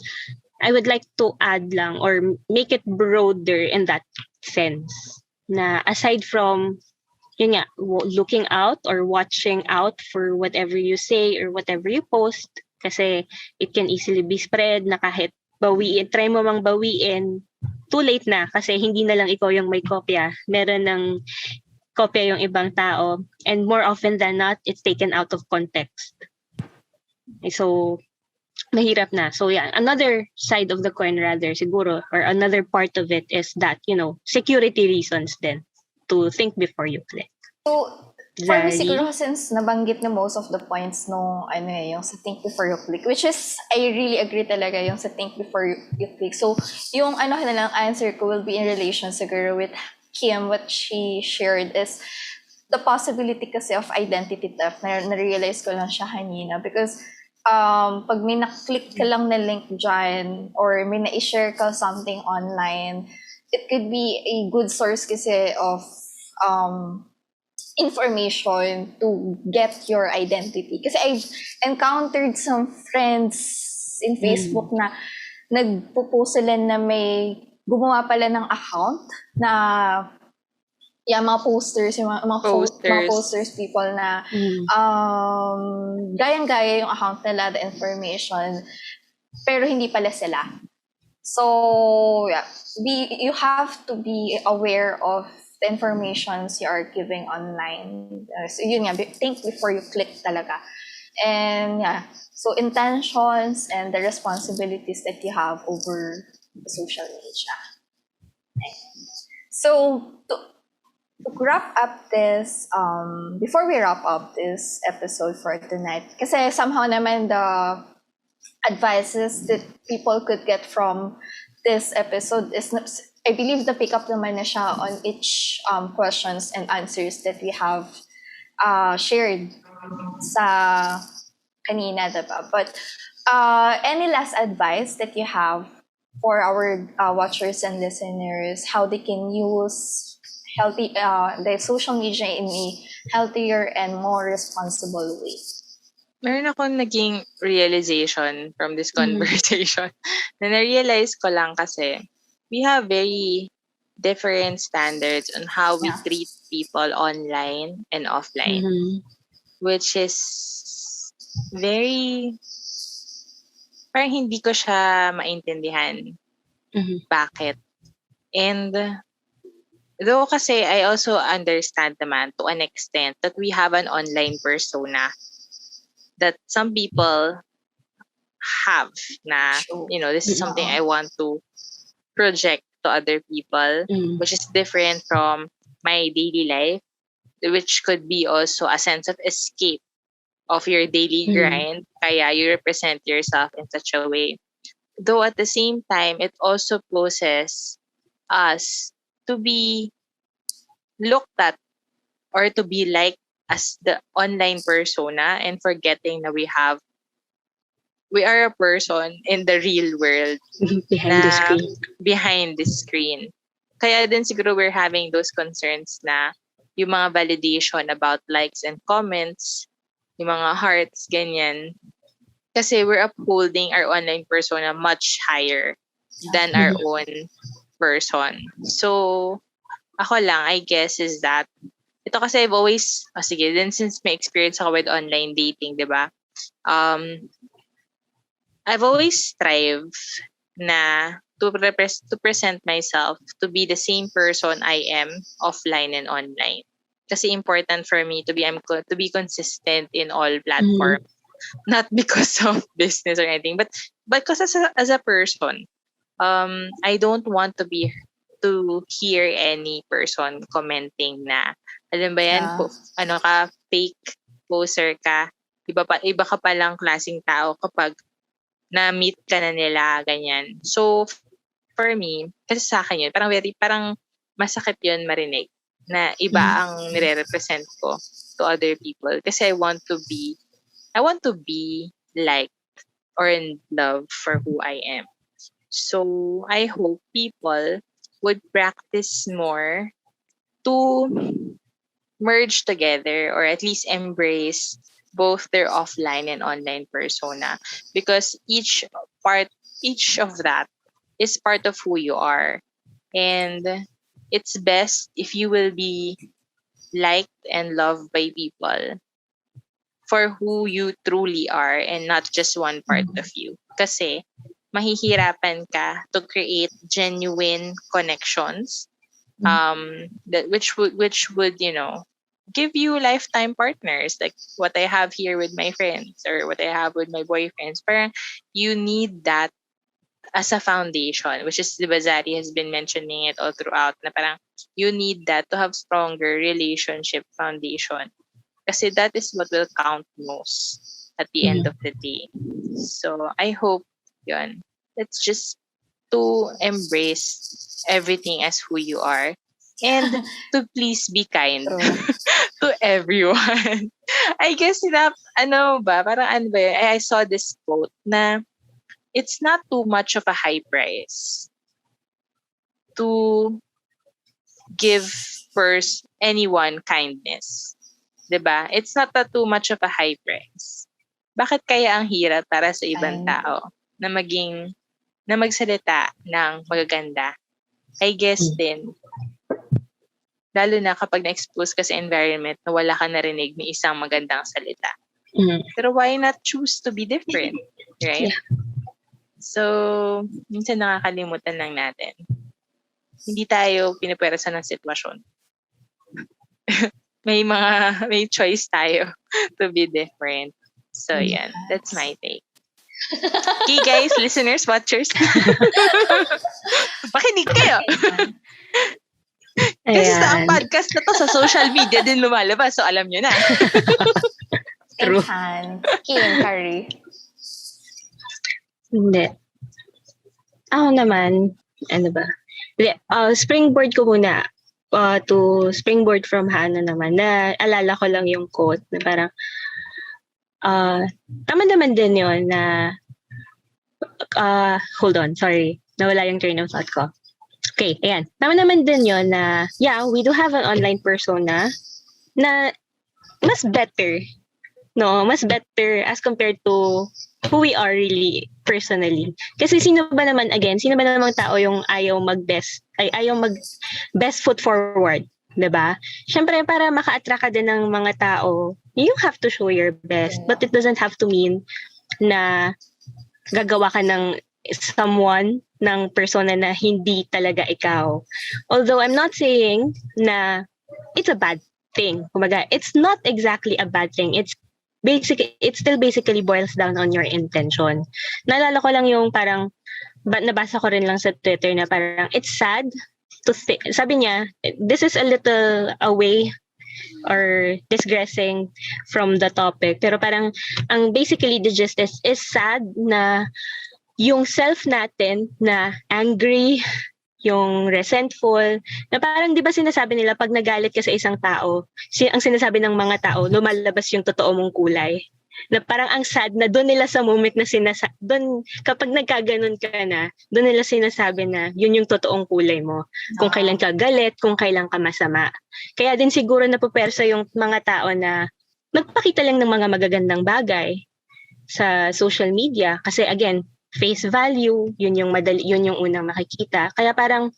I would like to add lang or make it broader in that sense na aside from yun nga, looking out or watching out for whatever you say or whatever you post kasi it can easily be spread na kahit try mo mang bawiin, too late na kasi hindi na lang ikaw yung may kopya. Meron ng kopya yung ibang tao and more often than not, it's taken out of context. So, mahirap na. So yeah, another side of the coin rather siguro or another part of it is that, security reasons then to think before you click. So, for me siguro since nabanggit na most of the points nung yung sa think before you click, which is, I really agree talaga yung sa think before you click. So, yung na lang answer ko will be in relation siguro with Kim, what she shared is the possibility kasi of identity theft. Na-realize ko lang siya kanina because pag may na-click ka lang na link dyan or may na-share ka something online, it could be a good source kasi of information to get your identity. Kasi I've encountered some friends in Facebook na nagpo-post sila na may gumawa pala ng account na mga posters, yung mga posters people na gayang-gaya yung account nila, the information, pero hindi pala sila. So, you have to be aware of the informations you are giving online. So, yun nga, think before you click talaga. And so intentions and the responsibilities that you have over social media. So to wrap up this, before we wrap up this episode for tonight, kasi somehow naman the advices that people could get from this episode is, I believe the pick up naman na siya on each questions and answers that we have shared sa kanina, diba? But any last advice that you have for our watchers and listeners, how they can use the social media in a healthier and more responsible way? Meron akong naging realization from this conversation na na-realize ko lang kasi we have very different standards on how we Yeah. treat people online and offline, which is very, parang hindi ko siya maintindihan bakit. And though kasi I also understand naman to an extent that we have an online persona that some people have na, this is something I want to project to other people, which is different from my daily life, which could be also a sense of escape of your daily grind. Kaya you represent yourself in such a way. Though at the same time, it also poses us to be looked at or to be liked as the online persona and forgetting that we are a person in the real world behind the screen. Kaya din siguro we're having those concerns na yung mga validation about likes and comments, yung mga hearts, ganyan. Kasi we're upholding our online persona much higher than our own person. So, ako lang, I guess, is that ito kasi I've always, sige, then since may experience ako with online dating, di ba? I've always strived na to present myself to be the same person I am offline and online. Kasi important for me to be consistent in all platforms. Not because of business or anything, but because as a person, I don't want to hear any person commenting na, alam ba yan, ano ka, fake poser ka, iba ka palang klaseng tao kapag na-meet ka na nila, ganyan. So, for me, kasi sa akin yun, parang masakit yun marinig na iba ang nire-represent ko to other people. Kasi I want to be liked or in love for who I am. So, I hope people would practice more to merge together or at least embrace both their offline and online persona, because each of that is part of who you are, and it's best if you will be liked and loved by people for who you truly are and not just one part of you, kasi mahihirapan ka to create genuine connections which would give you lifetime partners, like what I have here with my friends or what I have with my boyfriends. Parang you need that as a foundation, which is diba Zari has been mentioning it all throughout, na parang you need that to have stronger relationship foundation, kasi that is what will count most at the end of the day. So I hope yun, it's just to embrace everything as who you are and to please be kind to everyone. I guess I saw this quote na it's not too much of a high price to give first anyone kindness. 'Di ba? It's not too much of a high price. Bakit kaya ang hirap para sa ibang tao na magsalita ng magaganda? I guess din, lalo na kapag na-expose ka sa environment na wala ka narinig ng isang magandang salita. Pero why not choose to be different? Right? Yeah. So, minsan nakakalimutan lang natin. Hindi tayo pinipwersa ng sitwasyon. may choice tayo to be different. So, yan. That's my take. Okay guys, listeners, watchers. Makinig kayo. Kasi ang Ayan. podcast na to sa social media din lumalabas. So alam nyo na. True. Enhance. Kim, Carrie. Hindi. Ako naman, ano ba? Hindi, springboard ko muna. To springboard from Hannah naman, na alala ko lang yung quote na parang, tama naman din yun na, hold on, sorry. Nawala yung train of thought ko. Okay, ayan. Tama naman din yun na, yeah, we do have an online persona na mas better. No, mas better as compared to who we are really personally. Kasi sino ba naman namang tao yung ayaw mag best foot forward, 'di ba? Syempre para maka-attract ka din ng mga tao, you have to show your best, but it doesn't have to mean na gagawa ka ng someone ng persona na hindi talaga ikaw. Although I'm not saying na it's a bad thing. Kumaga, it's not exactly a bad thing. It still basically boils down on your intention. Naalala ko lang yung parang nabasa ko rin lang sa Twitter na parang it's sad to sabi niya, this is a little away or digressing from the topic, pero parang ang basically the gist is sad na yung self natin na angry, yung resentful, na parang di ba sinasabi nila pag nagalit ka sa isang tao, ang sinasabi ng mga tao, lumalabas yung totoo mong kulay. Na parang ang sad na doon nila sa moment na doon kapag nagkaganon ka na, doon nila sinasabi na yun yung totoong kulay mo. Kung kailan ka galit, kung kailan ka masama. Kaya din siguro napupersa yung mga tao na magpakita lang ng mga magagandang bagay sa social media. Kasi again, face value, yun yung unang makikita. Kaya parang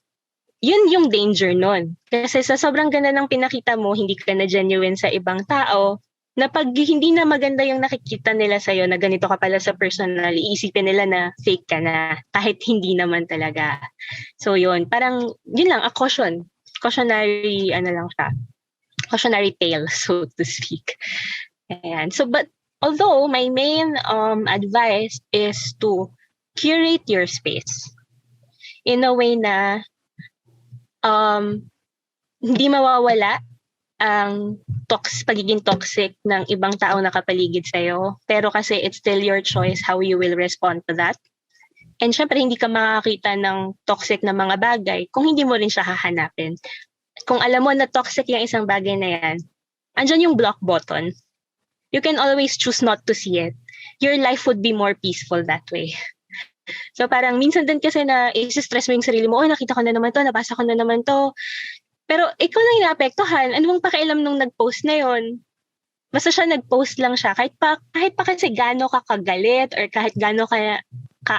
yun yung danger nun. Kasi sa sobrang ganda ng pinakita mo, hindi ka na genuine sa ibang tao, na pag hindi na maganda yung nakikita nila sa'yo na ganito ka pala sa personal, iisipin nila na fake ka na, kahit hindi naman talaga. So yun, parang yun lang, a cautionary tale, so to speak. Ayan. So, but although my main advice is to curate your space in a way na hindi mawawala ang pagiging toxic ng ibang tao na kapaligid sa'yo. Pero kasi it's still your choice how you will respond to that. And syempre, hindi ka makakita ng toxic na mga bagay kung hindi mo rin siya hahanapin. Kung alam mo na toxic yung isang bagay na yan, andyan yung block button. You can always choose not to see it. Your life would be more peaceful that way. So parang minsan din kasi na i-stress mo yung sarili mo, nakita ko na naman to, nabasa ko na naman to. Pero ikaw na yung naapektuhan. Ano mong pakialam nung nag-post na yon? Basta siya nag-post lang siya. Kahit pa kasi gaano ka kagalit or kahit gaano ka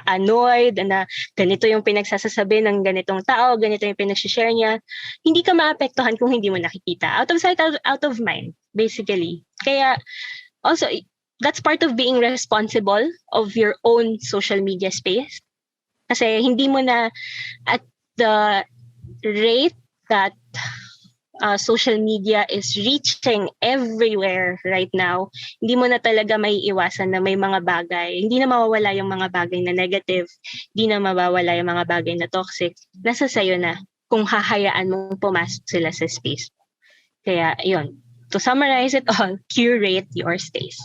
annoyed na ganito yung pinagsasasabi ng ganitong tao, ganito yung pinag-share niya, hindi ka maapektuhan kung hindi mo nakikita. Out of sight, out of mind, basically. Kaya also, that's part of being responsible of your own social media space. Kasi hindi mo na at the rate that social media is reaching everywhere right now, hindi mo na talaga may iwasan na may mga bagay, hindi na mawawala yung mga bagay na negative, hindi na mawawala yung mga bagay na toxic. Nasa sayo na kung hahayaan mong pumasok sila sa space. Kaya yun, to summarize it all, curate your space.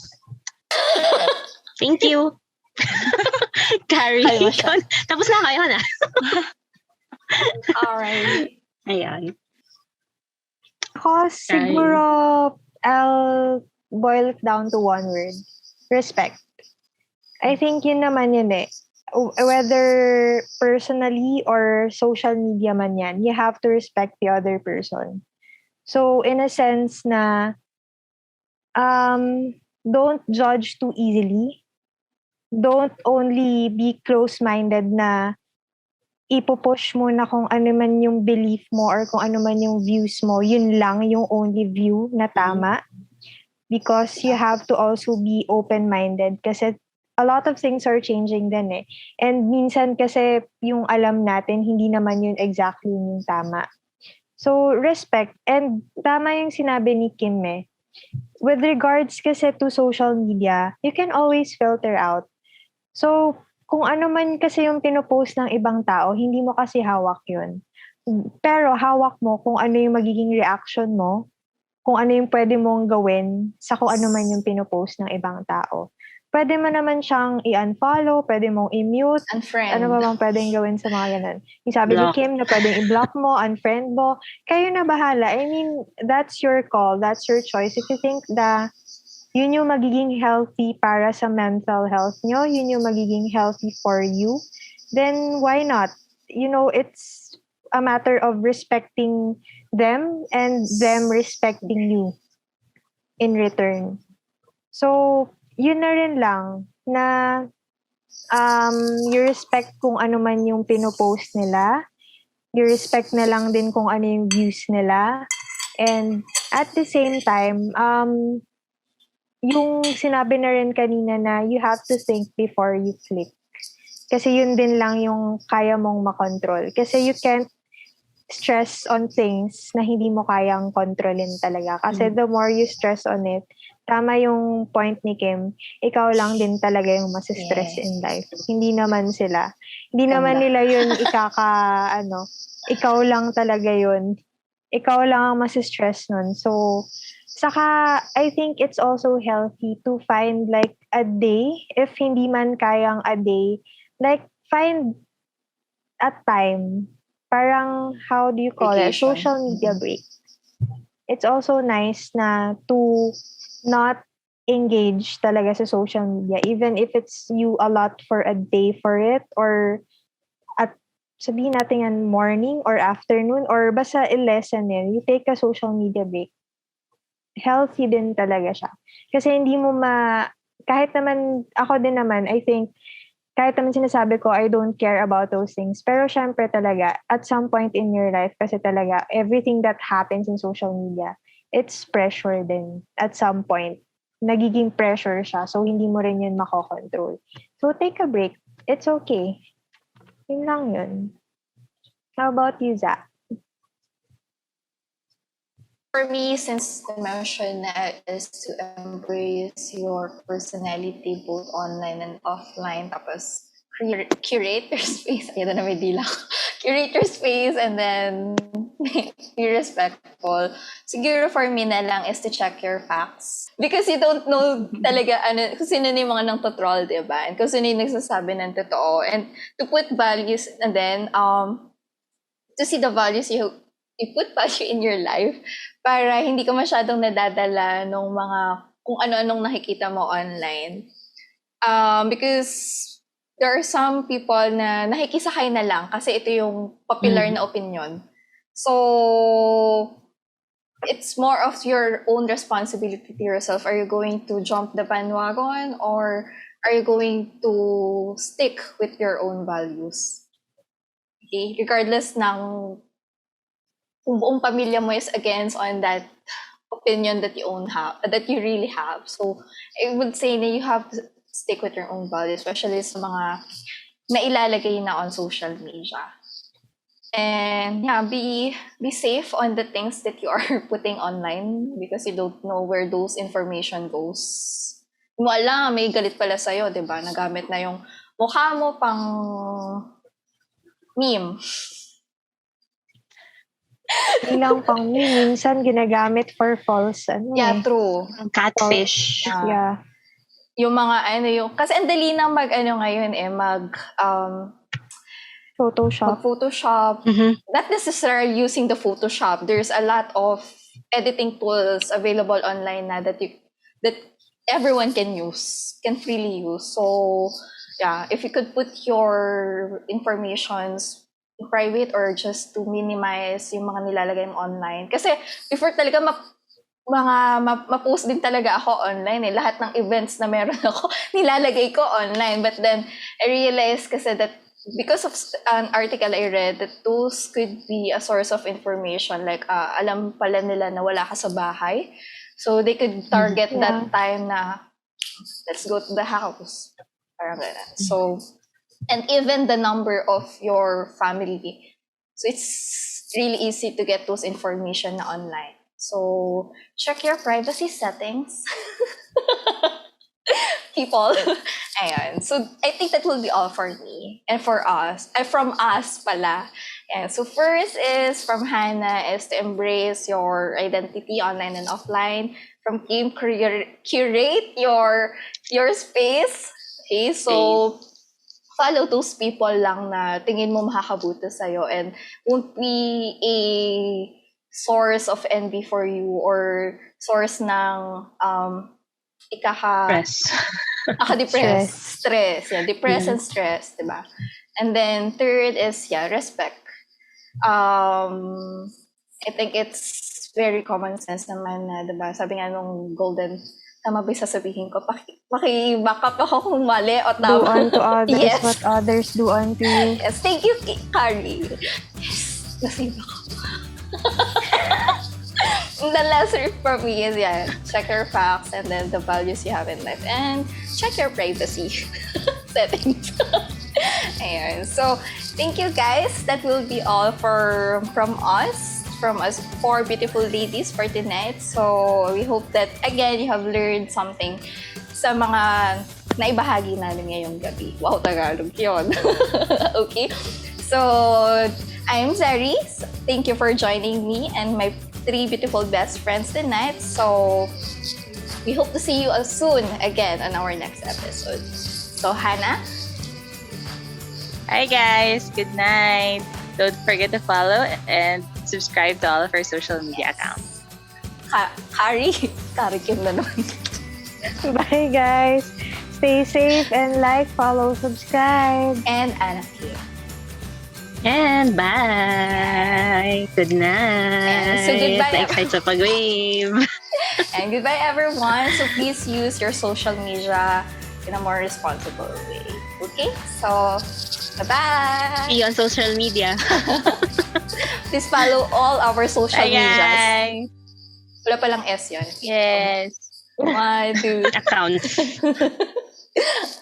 Thank you. Carrie. Tapos na kayo na. Alright. Ayan. Ako, siguro, I'll boil it down to one word. Respect. I think yun naman yun eh. Whether personally or social media man yan, you have to respect the other person. So, in a sense na, don't judge too easily. Don't only be close-minded na ipupush mo na kung ano man yung belief mo or kung ano man yung views mo, yun lang yung only view na tama. Because you have to also be open-minded kasi a lot of things are changing din eh. And minsan kasi yung alam natin, hindi naman yun exactly yung tama. So, respect. And tama yung sinabi ni Kim eh. With regards kasi to social media, you can always filter out. So, kung ano man kasi yung pinopost ng ibang tao, hindi mo kasi hawak yun. Pero hawak mo kung ano yung magiging reaction mo, kung ano yung pwede mong gawin sa kung ano man yung pinopost ng ibang tao. Pwede mo naman siyang i-unfollow, pwede mong i-mute, ano ba Unfriend. bang pwedeng gawin sa mga ganun. Yung sabi ni Block. Kim na pwedeng i-block mo, unfriend mo, kayo na bahala. I mean, that's your call, that's your choice. If you think na yun yung magiging healthy para sa mental health nyo, yun yung magiging healthy for you, then why not? You know, it's a matter of respecting them and them respecting you in return. So, yun na rin lang na you respect kung ano man yung pinopost nila. You respect na lang din kung ano yung views nila. And at the same time, yung sinabi na rin kanina na you have to think before you click. Kasi yun din lang yung kaya mong makontrol. Kasi you can't stress on things na hindi mo kayang kontrolin talaga. Kasi the more you stress on it, tama yung point ni Kim, ikaw lang din talaga yung masistress in life. Hindi naman sila. Hindi naman Ganda. nila yun ikaw lang talaga yun. Ikaw lang ang masistress nun. So, saka, I think it's also healthy to find like a day, if hindi man kayang a day, like find a time. Parang, how do you call it? Vacation. Social media break. It's also nice na to not engage talaga sa social media, even if it's you a lot for a day for it, or at sabihin natin yan morning or afternoon, or basta i-lessen you take a social media break. Healthy din talaga siya. Kasi hindi mo kahit naman, ako din naman, I think, kahit naman sinasabi ko, I don't care about those things. Pero syempre talaga, at some point in your life, kasi talaga, everything that happens in social media, it's pressure din. At some point, nagiging pressure siya. So, hindi mo rin yun makokontrol. So, take a break. It's okay. Yun lang yun. How about you, Zach? For me, since the mention na is to embrace your personality both online and offline, tapos curate your space. Ayun na may dila ko. Curate your space and then be respectful. Siguro for me na lang is to check your facts. Because you don't know talaga kung sino na yung mga nang totroll, diba? And kung sino yung nagsasabi ng totoo. And to put values, and then to see the values you put value in your life para hindi ka masyadong nadadala ng mga kung ano-anong nakikita mo online. Because there are some people na nakikisakay na lang kasi ito yung popular na opinion. So, it's more of your own responsibility to yourself. Are you going to jump the bandwagon or are you going to stick with your own values? Okay? Regardless ng kung buong pamilya mo is against on that opinion that that you really have. So, I would say na you have to stick with your own values, especially sa mga nailalagay na on social media. And yeah, be safe on the things that you are putting online because you don't know where those information goes. Mo alam, may galit pala sa'yo, di ba? Nagamit na yung mukha mo pang meme. Hindi lang pang minsan ginagamit for false, Yeah, true. Catfish. Yeah. Yung mga kasi ang dali nang ngayon Photoshop. Photoshop. Not necessarily using the Photoshop. There's a lot of editing tools available online na that everyone can freely use. So, yeah, if you could put your informations private or just to minimize yung mga nilalagay mo online. Kasi before talaga ma-post din talaga ako online Lahat ng events na meron ako, nilalagay ko online. But then, I realized kasi that because of an article I read, that those could be a source of information. Like, alam pala nila na wala ka sa bahay. So, they could target that time na, let's go to the house. Parang ganun. So, and even the number of your family. So, it's really easy to get those information na online. So, check your privacy settings. people. Ayan. So, I think that will be all for me. And for us. From us pala. And so, first is from Hannah is to embrace your identity online and offline. From Kim, curate your space. Okay, so follow those people lang na tingin mo makakabuti sa'yo and won't be a source of envy for you or source ng Press. depress, stress. Yeah, depress and stress, diba? And then third is respect. I think it's very common sense naman na, diba? Sabi nga nung golden, tama ba yung sasabihin ko? Paki-back up ako kung mali o tama. Do unto others Yes. what others do unto you. Yes, thank you, Carrie. Yes, nasave ako. The lesson for me is, check your facts and then the values you have in life. And check your privacy settings. Ayan. So, thank you guys. That will be all from us four beautiful ladies for tonight. So, we hope that, again, you have learned something sa mga naibahagi namin ngayong gabi. Wow, Tagalog yun. Okay. So, I'm Zari. Thank you for joining me and my three beautiful best friends tonight. So, we hope to see you soon again on our next episode. So, Hannah? Hi guys, good night. Don't forget to follow and subscribe to all of our social media accounts. Carrie? Carrie Kim na naman. Bye, guys. Stay safe and like, follow, subscribe. And Anna Kim. And bye! Good night! So goodbye, Excited sa pag-wave! And goodbye, everyone. So please use your social media in a more responsible way. Okay? So, bye-bye! See you on social media. Please follow all our social Bye medias. guys! Wala palang S yun. Yes! 1, 2, Accounts.